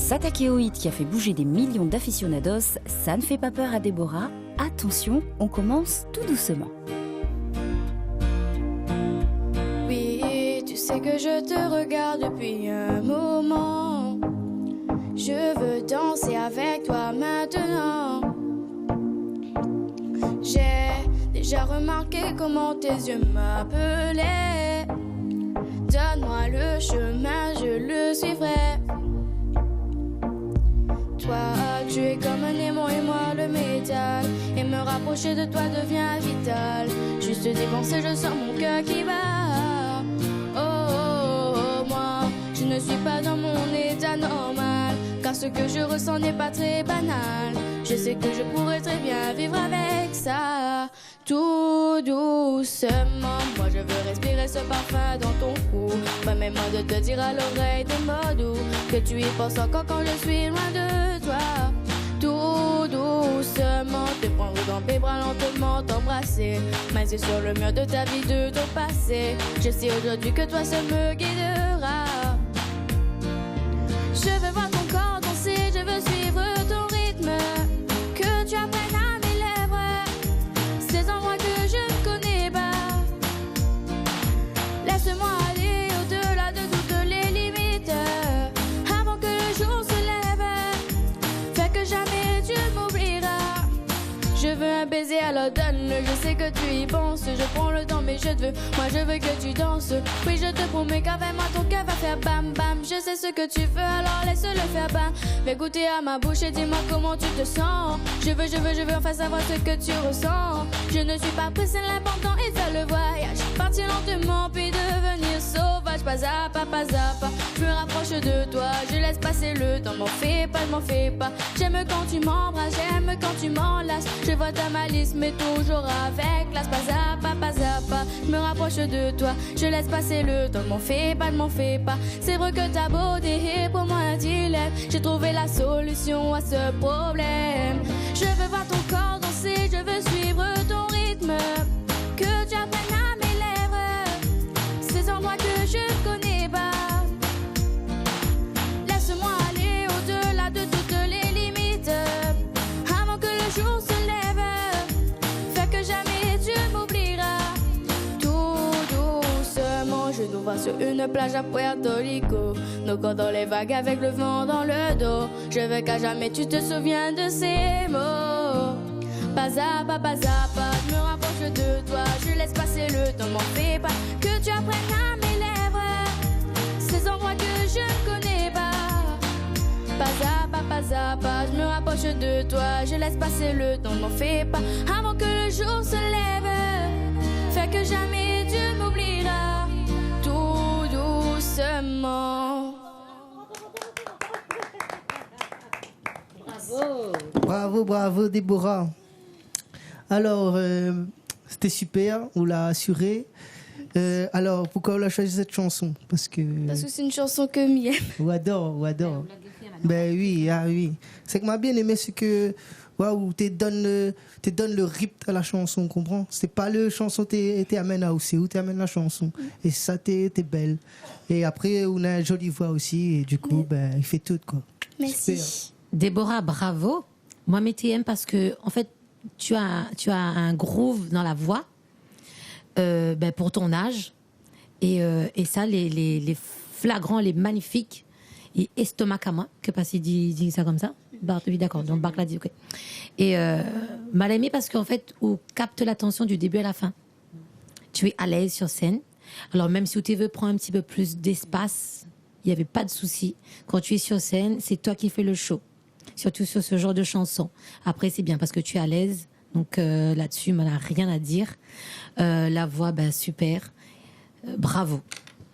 S'attaquer au hit qui a fait bouger des millions d'aficionados, ça ne fait pas peur à Déborah. Attention, on commence tout doucement. Oui, tu sais que je te regarde depuis un moment. Je veux danser avec toi maintenant. J'ai déjà remarqué comment tes yeux m'appelaient. Donne-moi le chemin, je le suivrai. Toi, tu es comme un aimant et moi le métal. Et me rapprocher de toi devient vital. Juste d'y penser, je sens mon cœur qui bat. Oh, oh, oh, moi, je ne suis pas dans mon état normal. Car ce que je ressens n'est pas très banal. Je sais que je pourrais très bien vivre avec ça. Tout doucement, moi je veux respirer ce parfum dans ton cou. Permets-moi de te dire à l'oreille des mots doux que tu y penses encore quand je suis loin de toi. Tout doucement, te prendre dans mes bras lentement, t'embrasser. Mais c'est sur le mur de ta vie, de ton passé. Je sais aujourd'hui que toi seul me guidera. Je veux voir ton corps danser, je veux suivre ton rythme. Que tu apprennes à mes lèvres ces endroits que je ne connais pas. Laisse-moi aller au-delà de toutes les limites. Avant que le jour se lève, fais que jamais tu m'oublieras. Je veux un baiser, alors donne-le. Je sais que tu y penses. Je prends le temps, mais je te veux. Moi, je veux que tu danses. Oui, je te promets qu'avec moi, ton cœur va faire bam bam. Je sais ce que tu veux, alors laisse-le faire bam. Fais goûter à ma bouche et dis-moi comment tu te sens. Je veux enfin savoir ce que tu ressens. Je ne suis pas pressée, l'important est de le voyage. Partir lentement, puis devenir sauvage. Pas à pas, pas à pas. Je me rapproche de toi, je laisse passer le temps. M'en fais pas. J'aime quand tu m'embrasses, j'aime quand tu m'enlaces. Je vois ta malice, mais toujours avec classe. Pas à pas, pas à pas. Je me rapproche de toi, je laisse passer le temps. M'en fais pas. C'est vrai que ta beauté est pour moi un dilemme. J'ai trouvé la solution à ce problème. Je veux voir ton corps danser, je veux suivre ton rythme. Que tu apprennes à mes lèvres ces endroits que je ne connais pas. Laisse-moi aller au-delà de toutes les limites. Avant que le jour se lève, fais que jamais tu m'oublieras. Tout doucement, je nous vois sur une plage à Puerto Rico. Nos corps dans les vagues avec le vent dans le dos. Je veux qu'à jamais tu te souviennes de ces mots. Pas à pas, je me rapproche de toi. Je laisse passer le temps, m'en fais pas. Que tu apprennes à mes lèvres ces endroits que je ne connais pas. Pas à pas, je me rapproche de toi. Je laisse passer le temps, m'en fais pas. Avant que le jour se lève, fais que jamais tu m'oublieras. Tout doucement. Bravo Déborah. Alors, c'était super, on l'a assuré. Alors, pourquoi on a choisi cette chanson? Parce que c'est une chanson que Miem. On adore. Ben oui. C'est que m'a bien aimé ce que waouh, tu donnes le rythme à la chanson, comprends? C'est pas le chanson t'es amène à aussi où t'amènes la chanson. Et ça t'es belle. Et après on a une jolie voix aussi et du coup il fait tout quoi. Merci. Super. Déborah, bravo. Moi, MTM parce que en fait, tu as un groove dans la voix pour ton âge et ça les flagrants, les magnifiques et estomac à moi que pas si dit ça comme ça. Oui, d'accord. Donc Barc l'a dit, ok. Et mal aimé parce qu'en fait, on capte l'attention du début à la fin. Tu es à l'aise sur scène. Alors même si tu veux prendre un petit peu plus d'espace, il y avait pas de souci. Quand tu es sur scène, c'est toi qui fais le show. Surtout sur ce genre de chanson. Après, c'est bien parce que tu es à l'aise. Donc là-dessus, on n'a rien à dire. La voix, super. Bravo.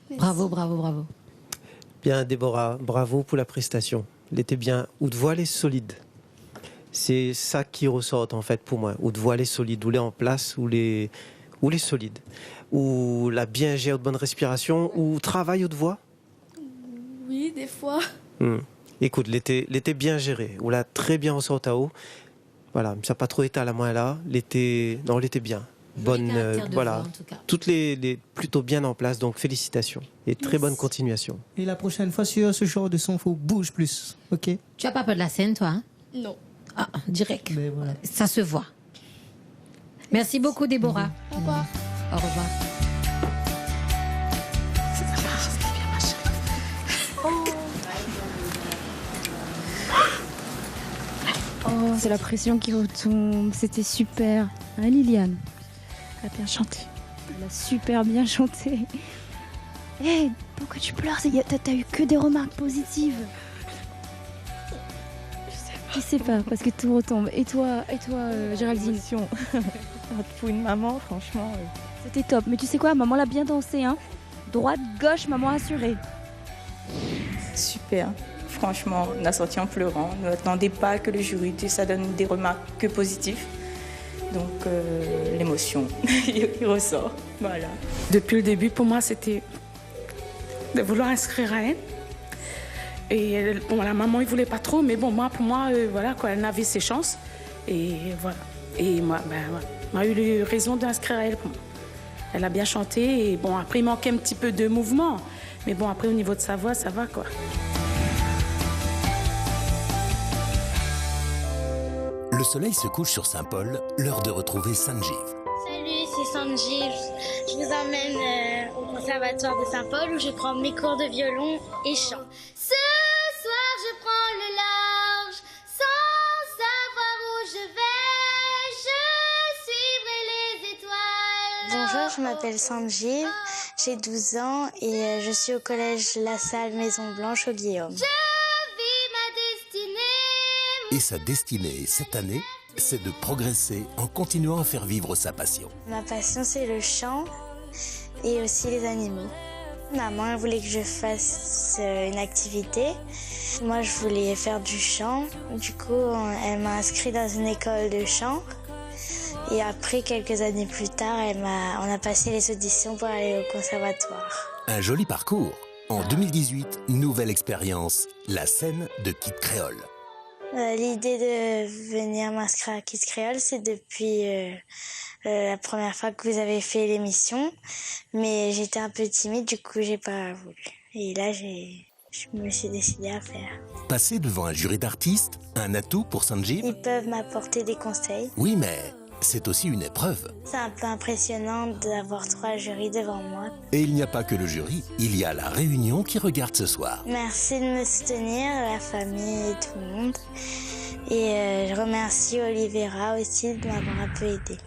Merci. Bravo. Bien, Déborah, bravo pour la prestation. Elle était bien. Haute voix, elle est solide. C'est ça qui ressort en fait pour moi. Haute voix, elle est solide. Où elle est en place, où elle est solide. Où la bien gère de bonne respiration, où travaille haute voix. Oui, des fois. Écoute, l'été bien géré. Où l'a très bien ressorti à haut. Voilà, ça n'a pas trop été à la main là. Elle était bien. bonne, caractère de voilà, voix, en tout cas. toutes les plutôt bien en place. Donc félicitations et très bonne continuation. Et la prochaine fois, sur ce genre de son, faut bouge plus, ok? Tu as pas peur de la scène, toi, hein? Non. Ah, direct. Mais voilà. Ça se voit. Merci beaucoup, Déborah. Au revoir. Au revoir. Oh, c'est la pression qui retombe. C'était super. Hein, Liliane? Elle a bien chanté. Elle a super bien chanté. Hé, pourquoi tu pleures? T'as eu que des remarques positives. Je sais pas, parce que tout retombe. Et toi, Géraldine? Pour une maman, franchement. C'était top. Mais tu sais quoi, maman l'a bien dansé, hein? Droite, gauche, maman assurée. Super. Franchement, on a sorti en pleurant. Ne attendez pas que le jury, ça donne des remarques que positives. Donc, l'émotion, il ressort. Voilà. Depuis le début, pour moi, c'était de vouloir inscrire à elle. Et bon, la maman, il voulait pas trop, mais bon, pour moi, voilà, quoi, elle avait ses chances. Et voilà. Et moi, m'a eu raison d'inscrire à elle. Elle a bien chanté. Et bon, après, il manquait un petit peu de mouvement. Mais bon, après, au niveau de sa voix, ça va, quoi. Le soleil se couche sur Saint-Paul, l'heure de retrouver Sanjeev. Salut, c'est Sanjeev. Je vous emmène au conservatoire de Saint-Paul où je prends mes cours de violon et chant. Ce soir je prends le large, sans savoir où je vais, je suivrai les étoiles. Bonjour, je m'appelle Sanjeev, j'ai 12 ans et je suis au collège La Salle Maison Blanche au Guillaume. Je vis ma destinée. Et sa destinée cette année, c'est de progresser en continuant à faire vivre sa passion. Ma passion, c'est le chant et aussi les animaux. Maman elle voulait que je fasse une activité. Moi, je voulais faire du chant. Du coup, elle m'a inscrit dans une école de chant. Et après, quelques années plus tard, on a passé les auditions pour aller au conservatoire. Un joli parcours. En 2018, nouvelle expérience, la scène de Kid Creole. L'idée de venir m'inscrire à Kids Creole, c'est depuis la première fois que vous avez fait l'émission. Mais j'étais un peu timide, du coup, j'ai pas voulu. Et là, je me suis décidée à faire. Passer devant un jury d'artistes, un atout pour Sanjeev? Ils peuvent m'apporter des conseils. Oui, mais c'est aussi une épreuve. C'est un peu impressionnant d'avoir 3 jurys devant moi. Et il n'y a pas que le jury, il y a la réunion qui regarde ce soir. Merci de me soutenir, la famille et tout le monde. Et je remercie Olivera aussi de m'avoir un peu aidée.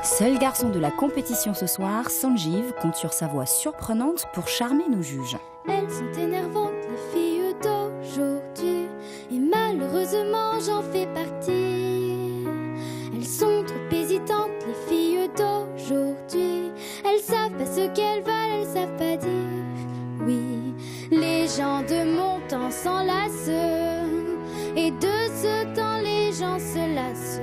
Seul garçon de la compétition ce soir, Sanjeev compte sur sa voix surprenante pour charmer nos juges. Elles sont énervantes, les filles d'aujourd'hui. Et malheureusement, j'en fais partie. Elles sont trop hésitantes, les filles d'aujourd'hui. Elles savent pas ce qu'elles veulent, elles savent pas dire. Oui, les gens de mon temps s'enlacent. Et de ce temps, les gens se lassent.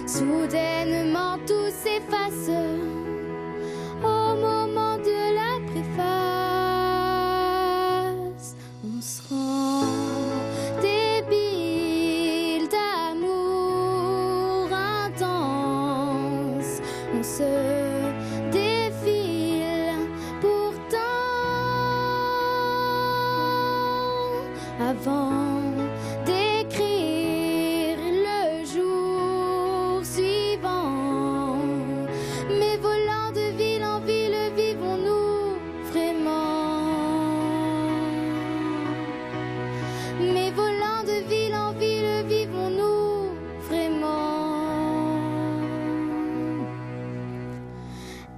Soudainement, tout s'efface. Au moment de la préface, on se rend débile d'amour intense. On se défile pourtant avant d'écrire le jour suivant. Mais volant de ville en ville, vivons-nous vraiment? Mais volant de ville en ville, vivons-nous vraiment?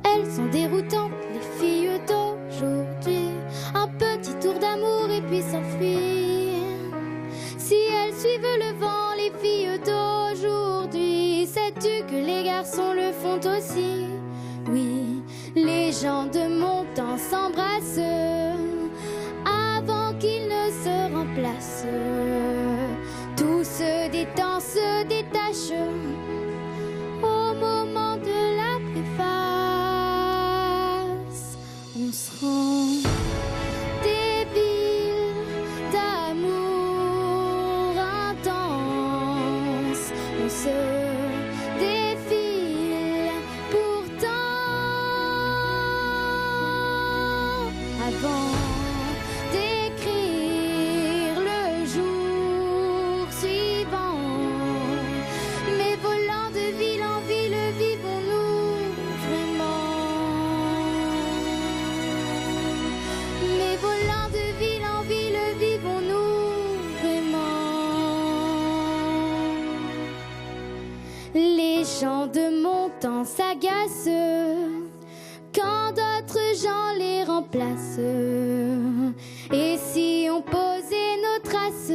Elles sont déroutantes, les filles d'aujourd'hui. Un petit tour d'amour et puis s'enfuir. Si elles suivent le vent, les filles d'aujourd'hui, sais-tu que les garçons le font aussi? Oui, les gens de mon temps s'embrassent avant qu'ils ne se remplacent. Tout se détend, se détache au moment de la préface. On se rend débile d'amour intense. On se avant d'écrire le jour suivant. Mais volant de ville en ville, vivons-nous vraiment? Mais volant de ville en ville, vivons-nous vraiment? Les gens de mon temps s'agacent quand d'autres gens les remplacent. Et si on posait nos traces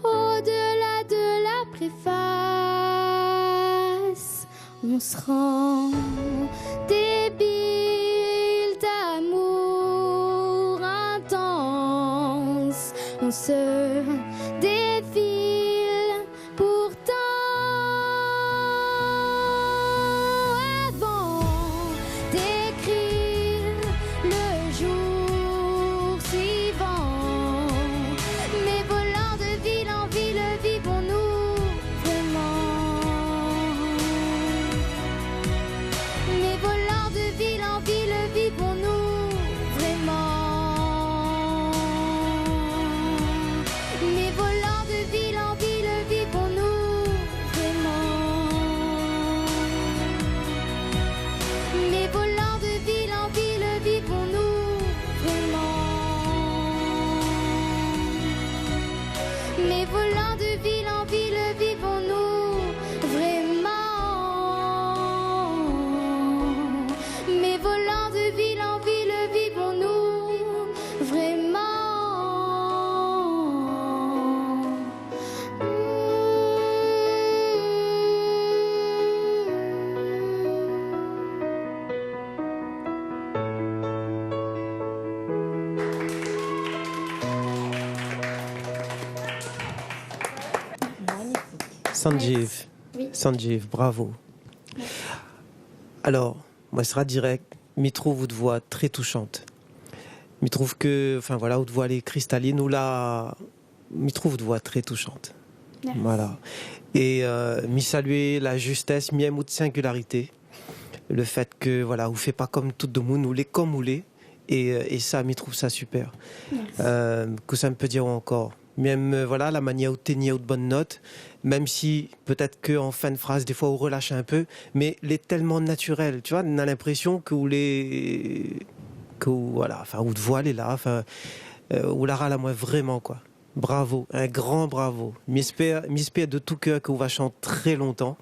au-delà de la préface, on se rend débile d'amour intense. On se défile pourtant. Avant d'écrire le jour suivant, mais volant de ville en ville, vivons-nous vraiment? Mais volant de ville en ville, vivons-nous vraiment? Mais volant de ville en ville, vivons-nous vraiment? Mais volant de ville en ville, vivons-nous vraiment? Mais volant de ville en ville, vivons-nous vraiment? Mais volant de ville en ville, vivons-nous vraiment? Sanjeev. Oui. Sanjeev, bravo. Alors, moi, ce sera direct. Je trouve votre voix très touchante. Je trouve que, enfin voilà, votre voix elle est cristalline. Ou là, je trouve votre voix très touchante. Merci. Voilà. Et me saluer la justesse, mienne de singularité. Le fait que, voilà, vous ne faites pas comme tout le monde, vous l'êtes comme vous l'êtes. Et ça, je trouve ça super. Que ça me peut dire encore. Même voilà, la manière où tenir de bonnes notes, même si peut-être qu'en fin de phrase, des fois, vous relâchez un peu, mais elle est tellement naturelle, tu vois, on a l'impression que vous les... que vous, voilà, enfin, votre voix, elle est là, enfin, vous la râlez à moi vraiment, quoi. Bravo, un grand bravo. J'espère de tout cœur que vous va chanter très longtemps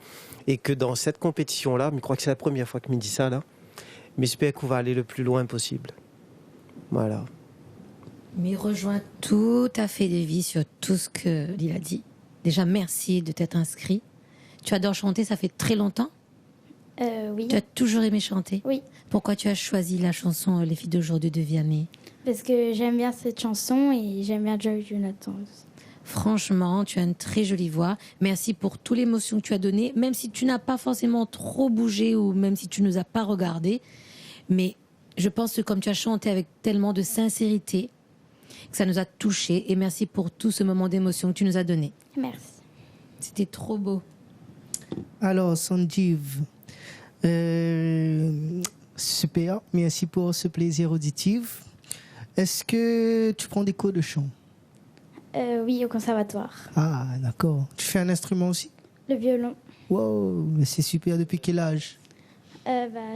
et que dans cette compétition-là, je crois que c'est la première fois que je me dis ça, là, j'espère qu'on va aller le plus loin possible. Voilà. Mais rejoins tout à fait Davy sur tout ce qu'il a dit. Déjà, merci de t'être inscrit. Tu adores chanter, ça fait très longtemps? Oui. Tu as toujours aimé chanter? Oui. Pourquoi tu as choisi la chanson Les filles d'aujourd'hui de Vianney? Parce que j'aime bien cette chanson et j'aime bien Joy Jonathan. Franchement, tu as une très jolie voix. Merci pour toute l'émotion que tu as donnée, même si tu n'as pas forcément trop bougé ou même si tu ne nous as pas regardé. Mais je pense que comme tu as chanté avec tellement de sincérité, que ça nous a touchés. Et merci pour tout ce moment d'émotion que tu nous as donné. Merci. C'était trop beau. Alors, Sanjeev, super. Merci pour ce plaisir auditif. Est-ce que tu prends des cours de chant? Oui, au conservatoire. Ah, d'accord. Tu fais un instrument aussi? Le violon. Wow, mais c'est super. Depuis quel âge?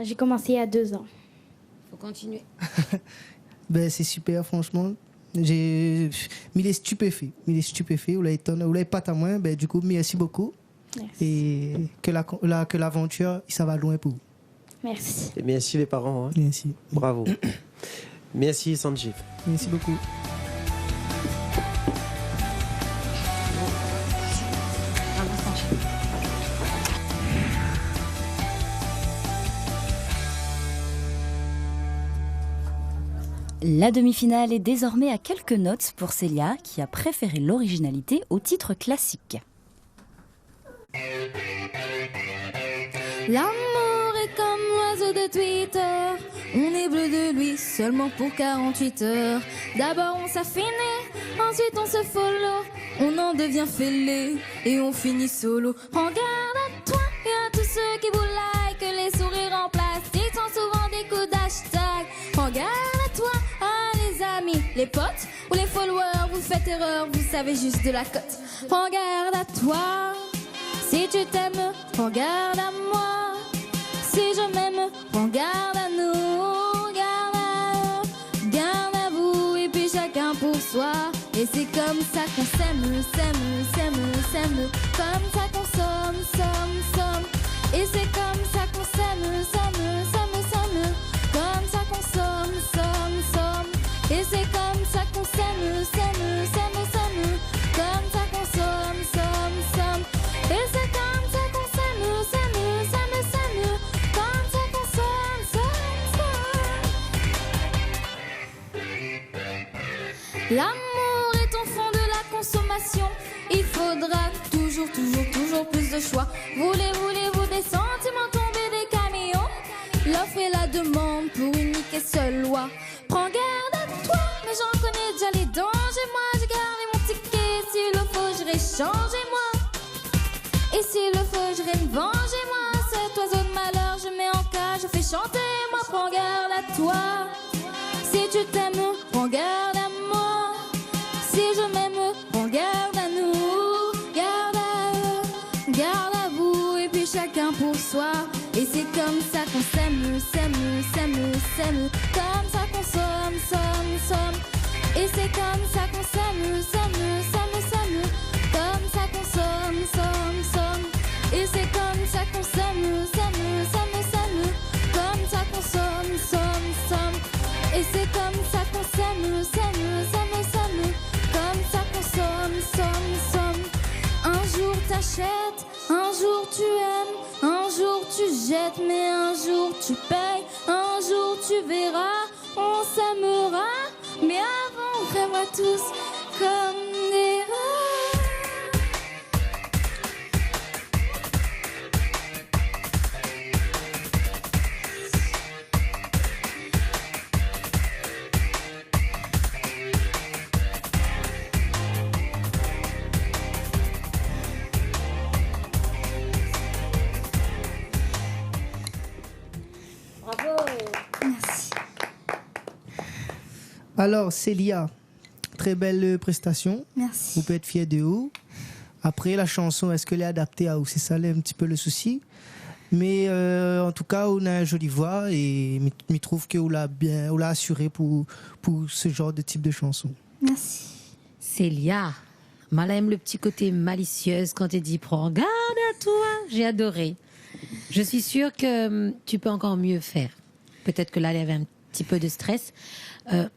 J'ai commencé il y a 2 ans. Faut continuer. Ben, c'est super, franchement. Il est stupéfait. Vous l'avez pas à moi. Ben, du coup, merci beaucoup. Merci. Et que l'aventure, ça va loin pour vous. Merci. Et merci les parents. Hein. Merci. Bravo. Merci Sanjeev. Merci beaucoup. La demi-finale est désormais à quelques notes pour Célia, qui a préféré l'originalité au titre classique. L'amour est comme l'oiseau de Twitter. On est bleu de lui seulement pour 48 heures. D'abord on s'affinait, ensuite on se follow. On en devient fêlé et on finit solo. Prends garde à toi et à tous ceux qui vous like. Les sourires en plastique sont souvent des coups d'hashtag. Prends garde à toi Les potes ou les followers, vous faites erreur, vous savez juste de la cote. Prends garde à toi, si tu t'aimes, prends garde à moi. Si je m'aime, prends garde à nous, garde à vous, et puis chacun pour soi. Et c'est comme ça qu'on s'aime, s'aime, comme ça qu'on somme. Et c'est comme ça qu'on s'aime, comme ça qu'on somme. Et c'est comme ça qu'on s'aime, comme ça qu'on somme. Et c'est comme ça qu'on s'aime, comme ça qu'on somme. L'amour est au fond de la consommation. Il faudra toujours plus de choix. Voulez-vous des sentiments tomber des camions? L'offre et la demande pour une unique et seule loi. Prends garde à toi, mais j'en connais déjà les dangers. Moi j'ai gardé mon ticket, s'il le faut j'irai changer moi. Et s'il le faut j'irai me venger moi. Cet oiseau de malheur je mets en cage, je fais chanter moi. Prends garde à toi, si tu t'aimes, prends garde à moi. Si je m'aime, prends garde à nous, garde à vous, et puis chacun pour soi. Et c'est comme ça qu'on s'aime, comme ça qu'on somme. Et c'est comme ça qu'on s'aime, comme ça qu'on somme. Et c'est comme ça qu'on s'aime, comme ça qu'on somme. Et c'est comme ça qu'on s'aime, comme ça qu'on somme. Un jour t'achètes, un jour tu aimes, un jour tu jettes, mais un jour tu payes, un jour tu verras, on s'aimera, mais avant on rêvera tous comme des rats. Alors, Célia, très belle prestation. Merci. Vous pouvez être fiers de vous. Après, la chanson, est-ce qu'elle est adaptée à vous? C'est ça un petit peu le souci. Mais en tout cas, on a une jolie voix et je trouve qu'on l'a bien, on l'a assuré pour ce genre de type de chanson. Merci. Célia, Mala aime le petit côté malicieuse quand elle dit prends garde à toi. J'ai adoré. Je suis sûre que tu peux encore mieux faire. Peut-être que là, il y avait un petit peu de stress.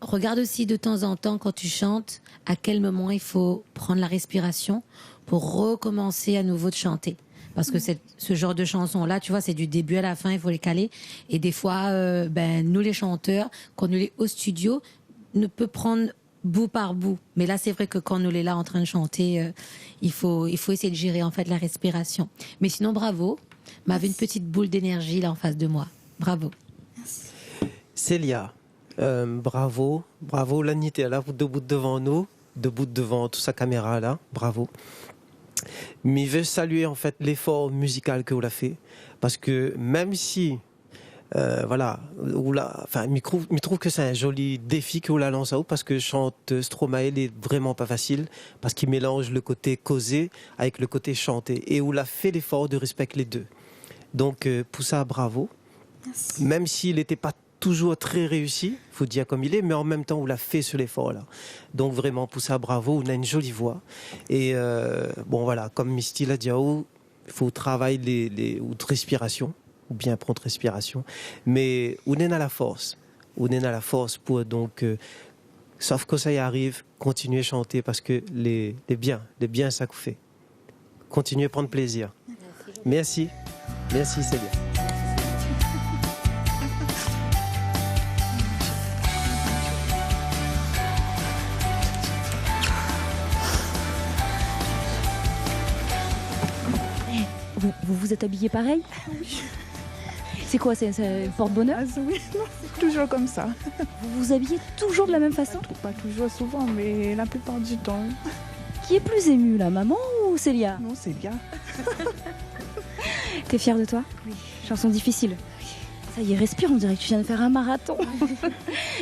Regarde aussi de temps en temps quand tu chantes à quel moment il faut prendre la respiration pour recommencer à nouveau de chanter. Parce que ce genre de chansons-là, tu vois, c'est du début à la fin, il faut les caler. Et des fois, nous les chanteurs, quand nous les au studio, ne peut prendre bout par bout. Mais là, c'est vrai que quand nous les là en train de chanter, il faut essayer de gérer en fait la respiration. Mais sinon, bravo. M'avait une petite boule d'énergie là en face de moi. Bravo. Célia, bravo. Là, Nité, là, debout devant nous, debout devant toute sa caméra là. Bravo. Mais je veux saluer en fait l'effort musical que vous l'avez fait. Parce que même si, je trouve que c'est un joli défi que vous la lancez, parce que chante Stromae, il est vraiment pas facile, parce qu'il mélange le côté causé avec le côté chanté. Et vous l'a fait l'effort de respecter les deux. Donc, pour ça, bravo. Merci. Même s'il n'était pas toujours très réussi, faut dire comme il est, mais en même temps, on l'a fait sur l'effort là. Donc vraiment, pour ça, bravo. On a une jolie voix. Et comme Misty l'a dit, il faut travailler les respiration, ou bien prendre respiration. Mais on est à la force. On est à la force pour donc, sauf que ça y arrive, continuer à chanter parce que les biens, ça vous fait. Continuez à prendre plaisir. Merci. Merci, c'est bien. Vous êtes habillés pareil? C'est quoi, c'est porte-bonheur? Oui, non, c'est toujours comme ça. Vous vous habillez toujours de la même façon? Pas toujours, souvent, mais la plupart du temps. Qui est plus émue, la maman ou Célia? Non, Célia. T'es fière de toi? Oui. Chanson difficile. Ça y est, respire, on dirait que tu viens de faire un marathon.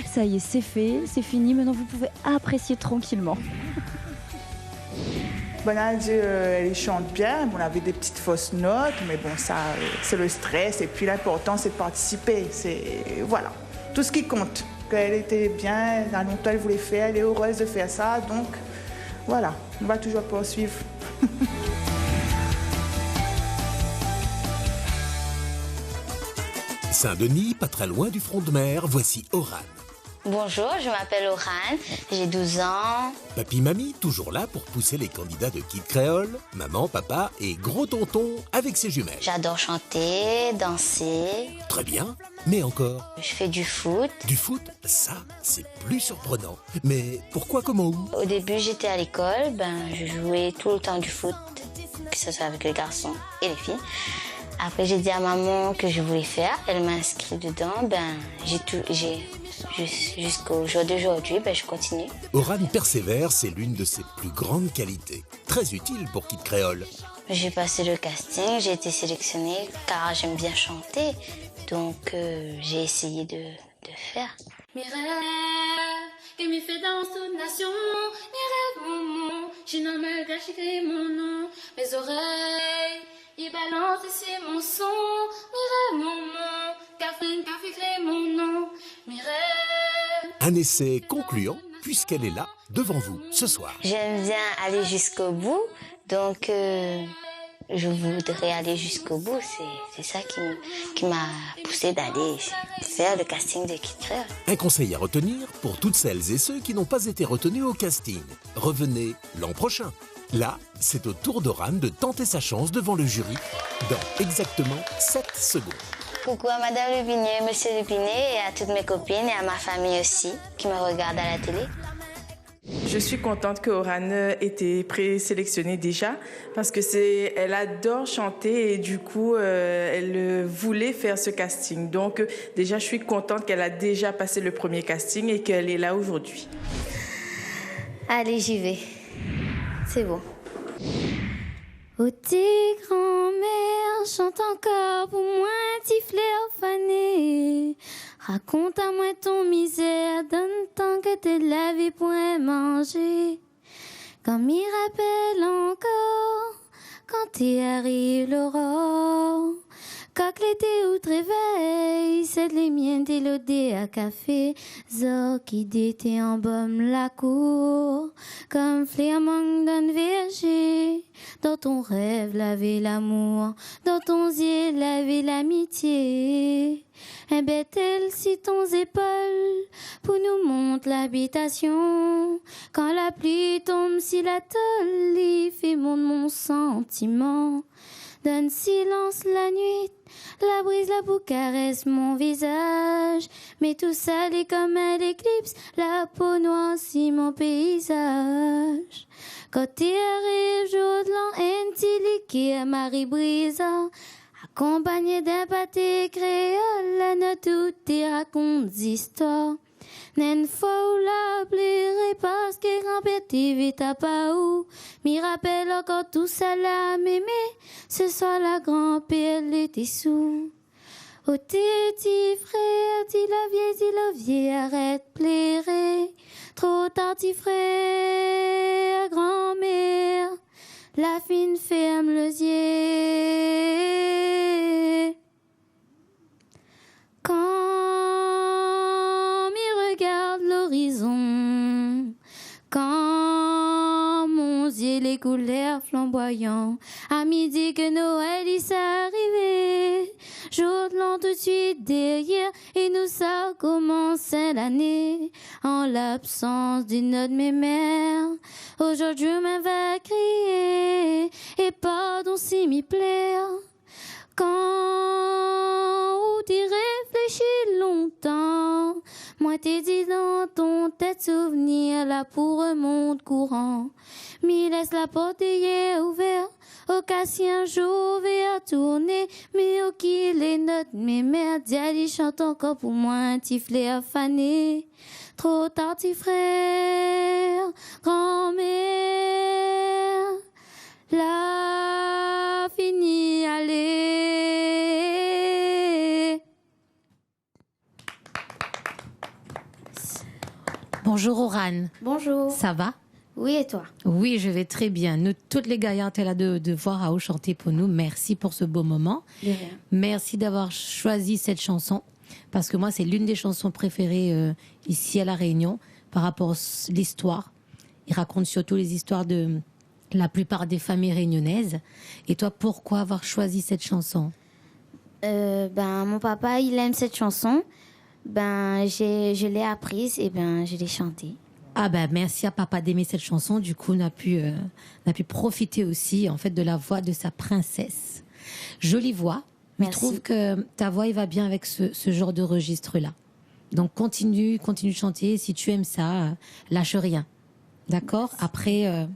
Ça y est, c'est fait, c'est fini. Maintenant, vous pouvez apprécier tranquillement. Bonald, elle chante bien. On avait des petites fausses notes, mais bon, ça, c'est le stress. Et puis l'important, c'est de participer. Voilà, tout ce qui compte. Qu'elle était bien, dans longtemps elle voulait faire, elle est heureuse de faire ça. Donc, voilà, on va toujours poursuivre. Saint-Denis, pas très loin du front de mer, voici Orane. Bonjour, je m'appelle Orane, j'ai 12 ans. Papy, mamie, toujours là pour pousser les candidats de Kid Créole, maman, papa et gros tonton avec ses jumelles. J'adore chanter, danser. Très bien, mais encore. Je fais du foot. Du foot, ça, c'est plus surprenant. Mais pourquoi, comment, où? Au début, j'étais à l'école, je jouais tout le temps du foot, que ce soit avec les garçons et les filles. Après, j'ai dit à maman que je voulais faire. Elle m'a inscrit dedans. Jusqu'au jour d'aujourd'hui, je continue. Orane persévère, c'est l'une de ses plus grandes qualités. Très utile pour Kid Créole. J'ai passé le casting, j'ai été sélectionnée car j'aime bien chanter. Donc, j'ai essayé de faire. Mes rêves, qui me fait dans toute nation. Mes rêves, maman, je n'en me gâche mon nom. Mes oreilles. Il balance ici mon son, mes rêves, mon nom, café, mon nom, mes rêves. Un essai concluant, puisqu'elle est là, devant vous, ce soir. J'aime bien aller jusqu'au bout, donc je voudrais aller jusqu'au bout. C'est ça qui m'a poussée d'aller faire le casting de Kid Créole. Un conseil à retenir pour toutes celles et ceux qui n'ont pas été retenus au casting. Revenez l'an prochain. Là, c'est au tour d'Orane de tenter sa chance devant le jury dans exactement 7 secondes. Coucou à Madame Lubinet, Monsieur Lubinet et à toutes mes copines et à ma famille aussi qui me regardent à la télé. Je suis contente que Orane ait été présélectionnée déjà parce que elle adore chanter et du coup elle voulait faire ce casting. Donc déjà je suis contente qu'elle a déjà passé le premier casting et qu'elle est là aujourd'hui. Allez, j'y vais. C'est bon. Oh tes grand-mère, chante encore pour moi, tifler fané. Raconte à moi ton misère, donne tant que t'es lavé pour manger. Comme il rappelle encore, quand t'y arrive l'aurore. Quand l'été ou te réveille, c'est les miennes d'élodé à café. Zor qui d'été en baume la cour. Comme flamant d'un verger. Dans ton rêve, laver l'amour. Dans ton yeux, laver l'amitié. Un bêtel si ton épaules pour nous montre l'habitation. Quand la pluie tombe si la tôle, il fait mon sentiment. Donne silence la nuit, la brise, la boue caresse mon visage. Mais tout ça est comme un éclipse, la peau noircit mon paysage. Quand tu arrives, jour de l'an, un petit liquide à Marie Brisa. Accompagné d'un pâté créole, la note où tu racontes d'histoires. N'en faut la pleurer parce que grand-père t'y vite à pas où. M'y rappelle encore tout ça là, mémé. Ce soir la grand-père était sous. Oh tes petits frères, dis la vieille, arrête pleurer. Trop tard, petit frère, grand-mère. La fine ferme le yeux. Quand m'y regarde l'horizon, quand mon yeux les couleurs flamboyants, à midi que Noël y s'est arrivé, jour de l'an tout de suite derrière, et nous ça commence l'année, en l'absence d'une de mes mères. Aujourd'hui je m'en vais crier, et pardon si m'y plaire. Quand tu réfléchis longtemps, moi t'ai dit dans ton tête souvenir là pour remonte courant. Mais laisse la porte hier ouverte, au cas si un jour va tourner. Mais au qu'il est notre mes mères, elle chante encore pour moi un petit flair fané. Trop tard petit frère, grand-mère, la fini aller. Bonjour Oran. Bonjour. Ça va? Oui, et toi? Oui, je vais très bien. Nous, toutes les gaillards, t'es là de voir à haut chanter pour nous. Merci pour ce beau moment. De rien. Merci d'avoir choisi cette chanson. Parce que moi, c'est l'une des chansons préférées ici à La Réunion par rapport à l'histoire. Il raconte surtout les histoires de la plupart des familles réunionnaises. Et toi, pourquoi avoir choisi cette chanson? Mon papa, il aime cette chanson. Je l'ai apprise et je l'ai chantée. Ah merci à papa d'aimer cette chanson. Du coup, on a pu profiter aussi en fait de la voix de sa princesse. Jolie voix. Merci. Je trouve que ta voix, il va bien avec ce genre de registre-là. Donc continue de chanter. Si tu aimes ça, lâche rien. D'accord? Après,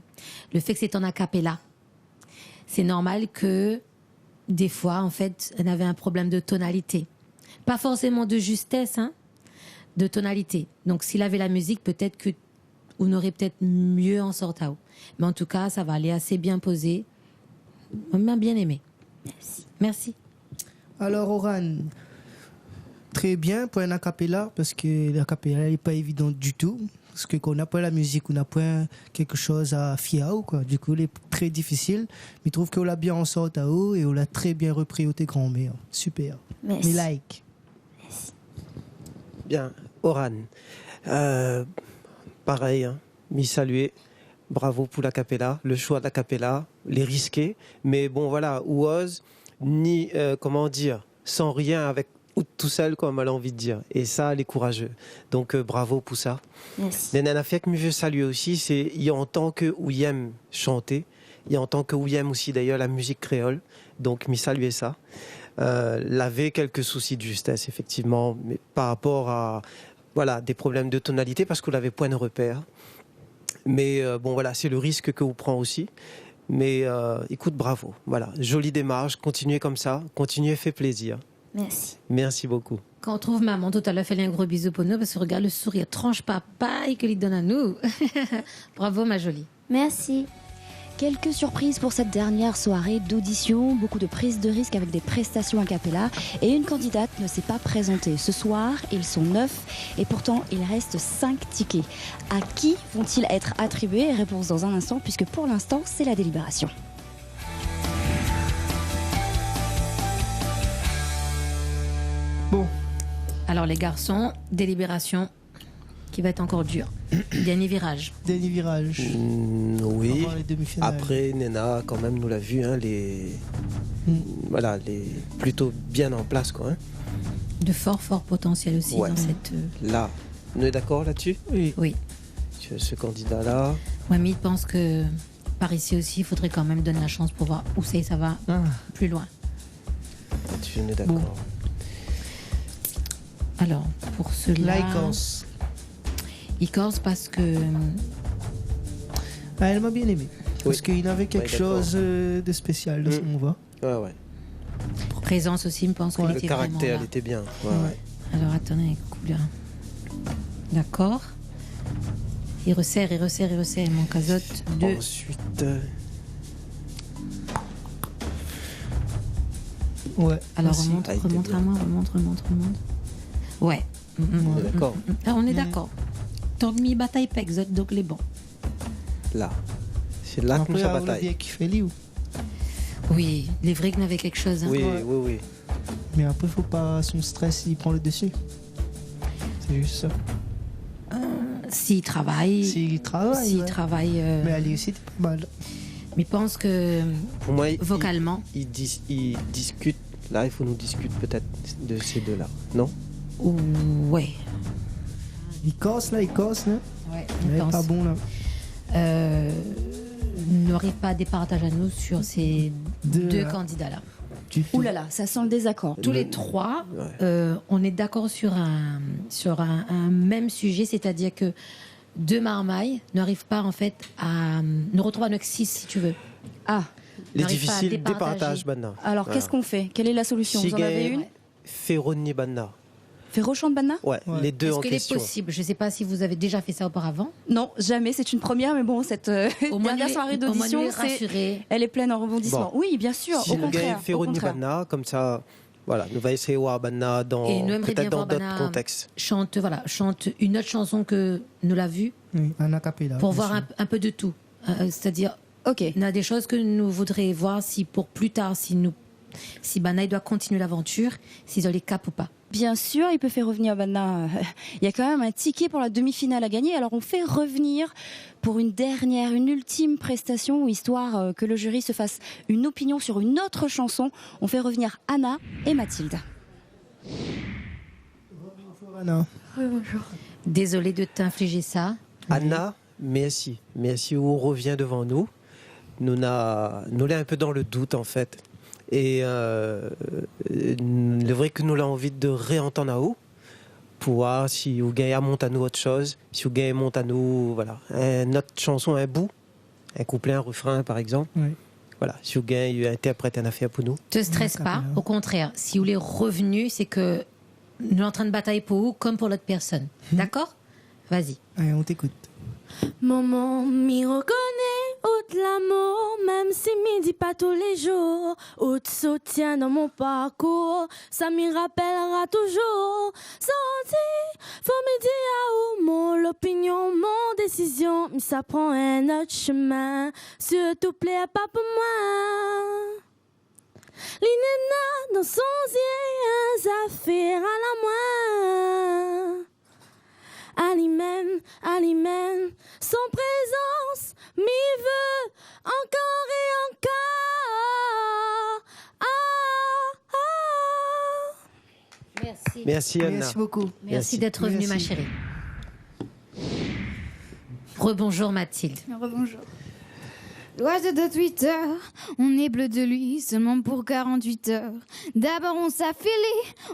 le fait que c'est en a cappella, c'est normal que des fois, en fait, elle avait un problème de tonalité. Pas forcément de justesse, de tonalité. Donc s'il avait la musique, peut-être que on aurait peut-être mieux en sorti. Mais en tout cas, ça va aller assez bien posé. On m'a bien aimé. Merci. Alors, Oran, très bien pour un acapella, parce que l'acapella n'est pas évident du tout. Parce que quand on n'a pas la musique, on n'a pas quelque chose à fier, quoi. Du coup, il est très difficile. Mais je trouve qu'on l'a bien en sorti et on l'a très bien repris au tes grands-mères. Super. Merci. Mais like. Bien, Oran. Pareil, m'y saluer. Bravo pour l'acapella, le choix de l'acapella, les risqués. Mais bon, voilà, Ouoz, ni, sans rien, avec tout seul, comme elle a envie de dire. Et ça, elle est courageux. Donc, bravo pour ça. Merci. Les Nanafia que je veux saluer aussi, c'est, il y a en tant que Ouyem chanter, il y a en tant que Ouyem aussi, d'ailleurs, la musique créole. Donc, m'y saluer ça. L'avait quelques soucis de justesse, effectivement, mais par rapport à des problèmes de tonalité, parce qu'on n'avait point de repère. Mais c'est le risque que vous prend aussi. Mais écoute, bravo. Voilà, jolie démarche, continuez comme ça, continuez, fait plaisir. Merci. Merci beaucoup. Quand on trouve maman, tout à l'heure, fait un gros bisou pour nous, parce que regarde le sourire tranche papaye que lui donne à nous. Bravo, ma jolie. Merci. Quelques surprises pour cette dernière soirée d'audition, beaucoup de prises de risques avec des prestations a cappella et une candidate ne s'est pas présentée. Ce soir, ils sont 9 et pourtant il reste 5 tickets. À qui vont-ils être attribués? Réponse dans un instant puisque pour l'instant c'est la délibération. Bon. Alors les garçons, délibération qui va être encore dur. Dernier virage. Dernier virage. Oui. Les demi-finales. Après, Nena, quand même, nous l'a vu, les plutôt bien en place, quoi. De fort potentiel aussi dans cette. Là, on est d'accord là-dessus? Oui. Ce candidat-là. Ouais, mais il pense que par ici aussi, il faudrait quand même donner la chance pour voir où ça va plus loin. Là-dessus, on est d'accord. Bon. Alors, pour cela. Il corse parce que. Elle m'a bien aimé. Parce qu'il avait quelque chose de spécial de son voix. Ouais. Présence aussi, je pense qu'il était le caractère, là. il était bien. Ouais. Alors, attendez, couleur. D'accord. Il resserre, il manque azote. Ensuite. Ouais. Alors, remonte à moi, remonte. Ouais. On est d'accord. On est d'accord. Tant que mi bataille pexot, donc les bons. Là. C'est là que nous ça bataille. Oui, les vrais qui n'avaient quelque chose. Oui. Mais après, faut pas son stress, il prend le dessus. C'est juste ça. S'il travaille. Mais Ali aussi, t'es pas mal. Mais je pense que pour moi, vocalement. Il discute. Là, il faut nous discuter peut-être de ces deux-là. Non? Ouais. Il casse là. Ouais, il est pas bon là. N'aurait pas des partages à nous sur ces deux candidats-là. Ouh là là, ça sent le désaccord. Tous les trois, on est d'accord sur un même sujet, c'est-à-dire que deux marmailles n'arrivent pas en fait à nous retrouver avec 6 si tu veux. Les difficiles départage Banna. Alors qu'est-ce qu'on fait? Quelle est la solution? Vous en avez une? Ferroni Banna. Ferrochant de Banna? Ouais, les deux en question. Est-ce qu'il est possible? Je ne sais pas si vous avez déjà fait ça auparavant. Non, jamais. C'est une première, mais bon, cette dernière soirée d'audition, elle est pleine en rebondissement. Bon. Oui, bien sûr. Si au contraire. Ferroni Banna, comme ça, Voilà, nous va essayer voir Banna dans peut-être dans d'autres contextes. Chante une autre chanson que nous l'a vue. Oui, un acapella. Pour voir un peu de tout. C'est-à-dire, on a des choses que nous voudrions voir si pour plus tard, si Banna doit continuer l'aventure, s'ils ont les caps ou pas. Bien sûr, il peut faire revenir Banna. Il y a quand même un ticket pour la demi-finale à gagner. Alors on fait revenir pour une ultime prestation, histoire que le jury se fasse une opinion sur une autre chanson. On fait revenir Anna et Mathilde. Bonjour Anna. Oui, bonjour. Désolée de t'infliger ça. Anna, merci. Merci, on revient devant nous. Nous l'avons un peu dans le doute en fait. Et c'est vrai que nous avons envie de réentendre à vous pour voir si vous gagnez monte à nous autre chose, si vous gagnez monte à nous une autre chanson, un bout, un couplet, un refrain par exemple. Oui. Voilà, si vous gagnez interprète une affaire pour nous. Te stresse pas, au contraire. Si vous voulez revenu, c'est que nous sommes en train de batailler pour vous comme pour l'autre personne. D'accord ? Vas-y. Allez, on t'écoute. Maman m'y reconnaît, haute l'amour, même si m'y dit pas tous les jours. Haute soutien dans mon parcours, ça m'y rappellera toujours. Senti, faut me dire à où mon l'opinion, mon décision, mais ça prend un autre chemin. S'il te plaît, pas pour moi. L'inéna dans son yeux, un affaire à la main. Alimène, son présence m'y veut encore et encore. Merci. Merci Anna. Merci beaucoup. Merci d'être venue, ma chérie. Rebonjour Mathilde. Rebonjour. L'oiseau de Twitter, on est bleu de lui seulement pour 48 heures. D'abord on s'affile,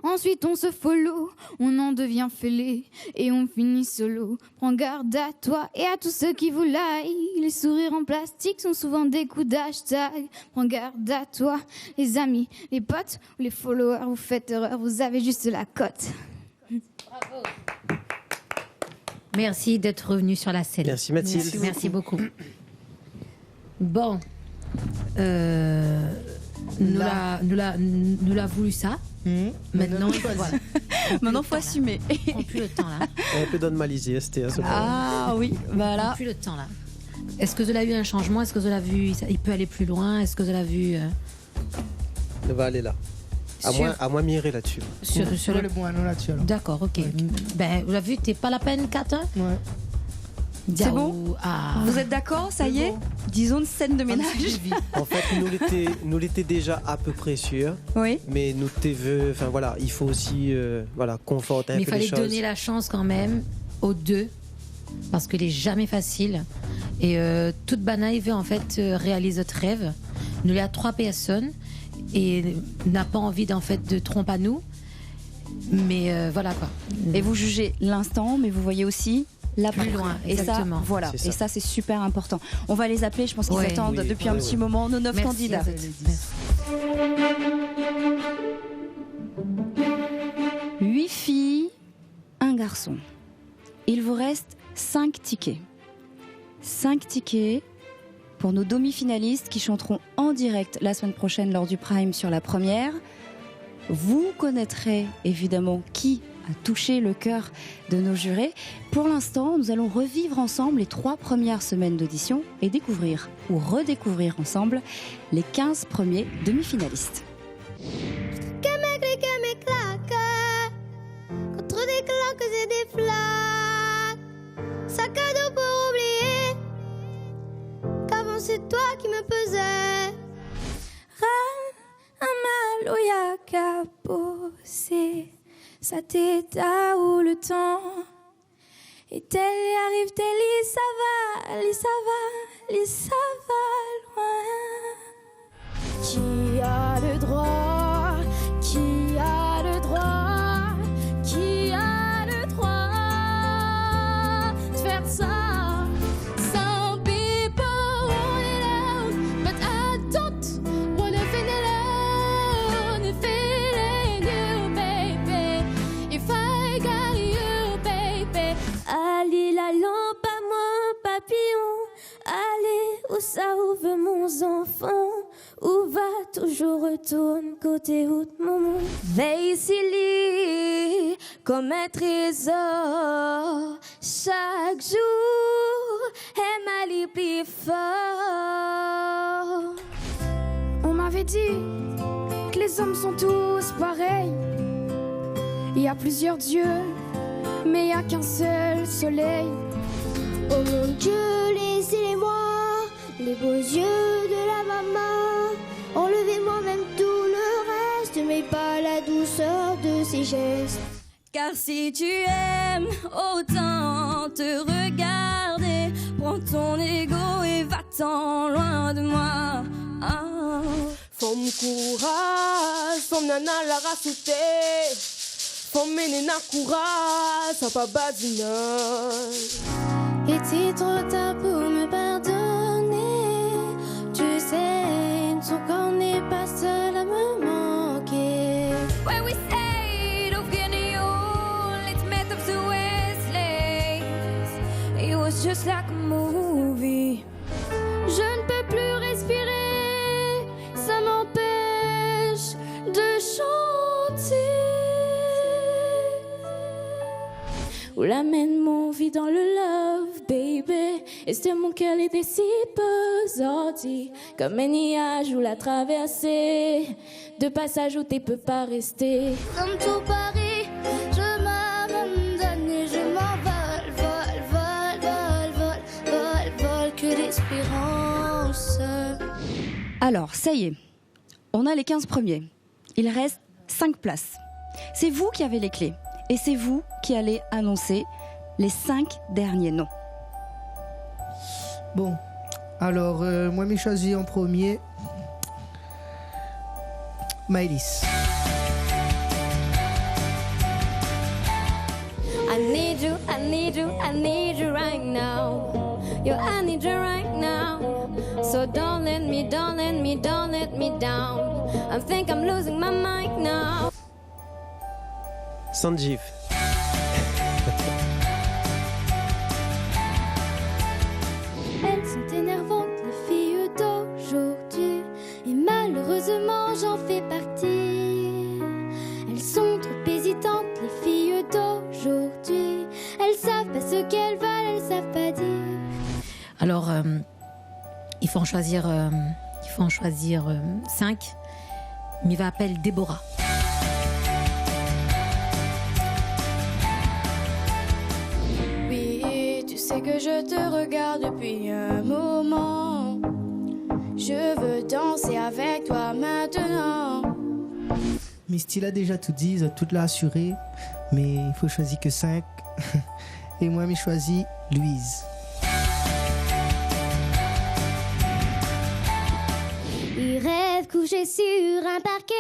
ensuite on se follow, on en devient fêlé et on finit solo. Prends garde à toi et à tous ceux qui vous like. Les sourires en plastique sont souvent des coups d'hashtag. Prends garde à toi, les amis, les potes ou les followers, vous faites erreur, vous avez juste la cote. Bravo. Merci d'être revenu sur la scène. Merci Mathilde. Merci beaucoup. Bon, nous l'a voulu ça. Maintenant, voilà. Maintenant, faut assumer. On prend plus le temps là. Un peu normalisé, c'était à ce moment. Ah oui, voilà. On prend plus le temps là. Est-ce que vous avez vu un changement? Est-ce que vous avez vu il peut aller plus loin? Est-ce que vous avez vu Il va aller là. À moins mirer là-dessus. Sur le point, non là-dessus. D'accord, ok. Ben, vous l'avez vu, t'es pas la peine, Kat, hein? Ouais. C'est bon. Vous êtes d'accord? Ça y est. Disons une scène de ménage. En fait, nous l'étions déjà à peu près sûrs. Oui. Mais nous t'éveillons. Enfin voilà, il faut aussi conforter un peu les choses. Mais il fallait donner la chance quand même aux deux, parce qu'il est jamais facile. Et toute Banna veut en fait réaliser notre rêve. Nous il y a 3 personnes et n'a pas envie de tromper à nous. Mais voilà quoi. Et vous jugez l'instant, mais vous voyez aussi là plus loin. Et exactement. Ça, voilà. C'est ça. Et ça, c'est super important. On va les appeler. Je pense qu'ils attendent depuis un petit moment nos 9 candidats. Merci. 8 filles, 1 garçon. Il vous reste 5 tickets. 5 tickets pour nos demi-finalistes qui chanteront en direct la semaine prochaine lors du Prime sur la première. Vous connaîtrez évidemment qui a touché le cœur de nos jurés. Pour l'instant, nous allons revivre ensemble les 3 premières semaines d'audition et découvrir ou redécouvrir ensemble les 15 premiers demi-finalistes. Contre des claques et des flaques, sac à dos pour oublier qu'avant c'est toi qui me pesais. Amaluya caposé, sa tête à où le temps. Et tel y arrive, tel y ça va, loin. Qui a le droit, qui a le droit, qui a le droit de faire ça? Some people want it out, but I don't wanna feel it alone. Feeling you, baby. If I got you, baby. Allez, la lampe à moi, papillon. Allez, où ça, où veut mon enfant? Où va toujours retourne côté route mon monde? Veille ici comme un trésor. Chaque jour elle m'allie plus fort. On m'avait dit que les hommes sont tous pareils. Il y a plusieurs dieux, mais il n'y a qu'un seul soleil. Oh mon Dieu, laissez-les-moi, les beaux yeux de la maman. Enlevez-moi même tout le reste, mais pas la douceur de ses gestes. Car si tu aimes autant te regarder, prends ton ego et va-t'en loin de moi. Ah. Femme courage, femme nana la rasouté. Femme nena courage, ça pas badina. Était trop tard pour me pardonner. Tu sais, ton corps n'est pas seul à me manquer. When we say don't forget you, let's make up to Wesley's. It was just like a movie. Je ne peux plus respirer, ça m'empêche de chanter. Où l'amène mon vie dans le love, baby. Est-ce que mon cœur était si peu sorti? Comme un nuage où la traversée, de passage où t'es peux pas rester. Comme tout Paris, je m'abandonne et je m'envole, vol, que l'espérance. Alors, ça y est, on a les 15 premiers. Il reste 5 places. C'est vous qui avez les clés. Et c'est vous qui allez annoncer les 5 derniers noms. Bon, alors, moi, j'ai choisi en premier Maëlys. I need you, I need you, I need you right now. Yo, I need you right now. So don't let me, don't let me, don't let me down. I think I'm losing my mind now. Sanjeev. Elles sont énervantes, les filles d'aujourd'hui. Et malheureusement, j'en fais partie. Elles sont trop hésitantes, les filles d'aujourd'hui. Elles savent pas ce qu'elles veulent, elles savent pas dire. Alors, il faut en choisir 5. Miva appelle Déborah. Oui, tu sais que je te regarde depuis un moment. Je veux danser avec toi maintenant. Misty l'a déjà tout dit, ils ont tout l'a assuré, mais il faut choisir que 5. Et moi, j'ai choisi Louise. Il rêve couché sur un parquet,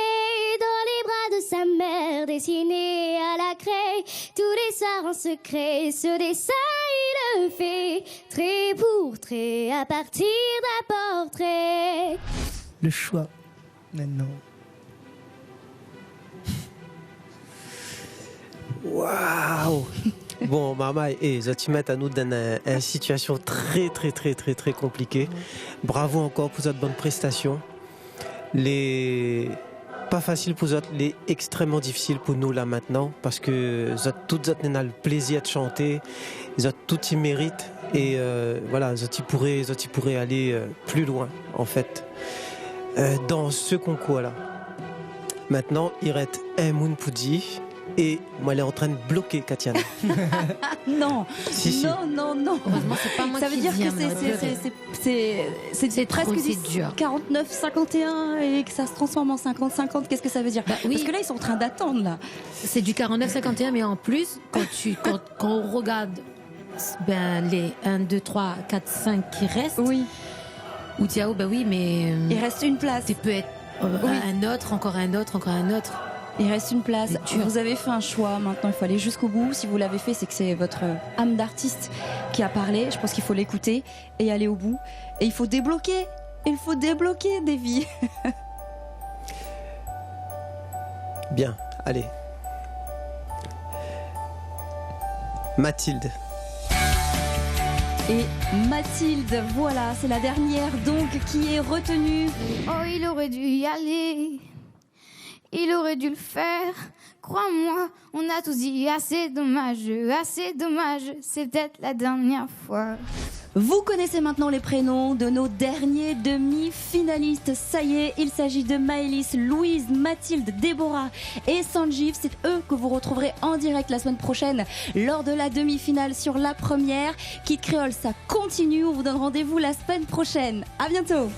dans les bras de sa mère, dessiné à la craie. Tous les soirs en secret, ce dessin il le fait, trait pour trait, à partir d'un portrait. Le choix, maintenant. Waouh. Bon, Marma et Zotimet à nous dans une situation très compliquée. Bravo encore pour votre bonne prestation. Pas facile pour vous, les extrêmement difficile pour nous là maintenant parce que toutes vous avez le plaisir de chanter, vous tout y mérite et voilà, vous pourrez aller plus loin en fait dans ce concours là. Maintenant, il reste un moun pour dire. Et moi, elle est en train de bloquer Katiana. Non, si. non. Heureusement, c'est pas moi ça veut qui dire dis, que c'est presque trop, c'est dur. 49-51 et que ça se transforme en 50-50. Qu'est-ce que ça veut dire? Oui. Parce que là, ils sont en train d'attendre là. C'est du 49-51, mais en plus, quand on regarde les 1, 2, 3, 4, 5 qui restent, oui. Ou Tiao, oui, mais. Il reste une place. Tu peux être un autre, encore un autre, encore un autre. Il reste une place. Vous avez fait un choix. Maintenant, il faut aller jusqu'au bout. Si vous l'avez fait, c'est que c'est votre âme d'artiste qui a parlé. Je pense qu'il faut l'écouter et aller au bout. Et il faut débloquer. Il faut débloquer des vies. Bien, allez. Et Mathilde, voilà, c'est la dernière donc qui est retenue. Oh, il aurait dû y aller, il aurait dû le faire. Crois-moi, on a tous dit assez dommage, c'est peut-être la dernière fois. Vous connaissez maintenant les prénoms de nos derniers demi-finalistes. Ça y est, il s'agit de Maëlys, Louise, Mathilde, Déborah et Sanjeev. C'est eux que vous retrouverez en direct la semaine prochaine lors de la demi-finale sur la première. Kid Creole, ça continue. On vous donne rendez-vous la semaine prochaine. À bientôt.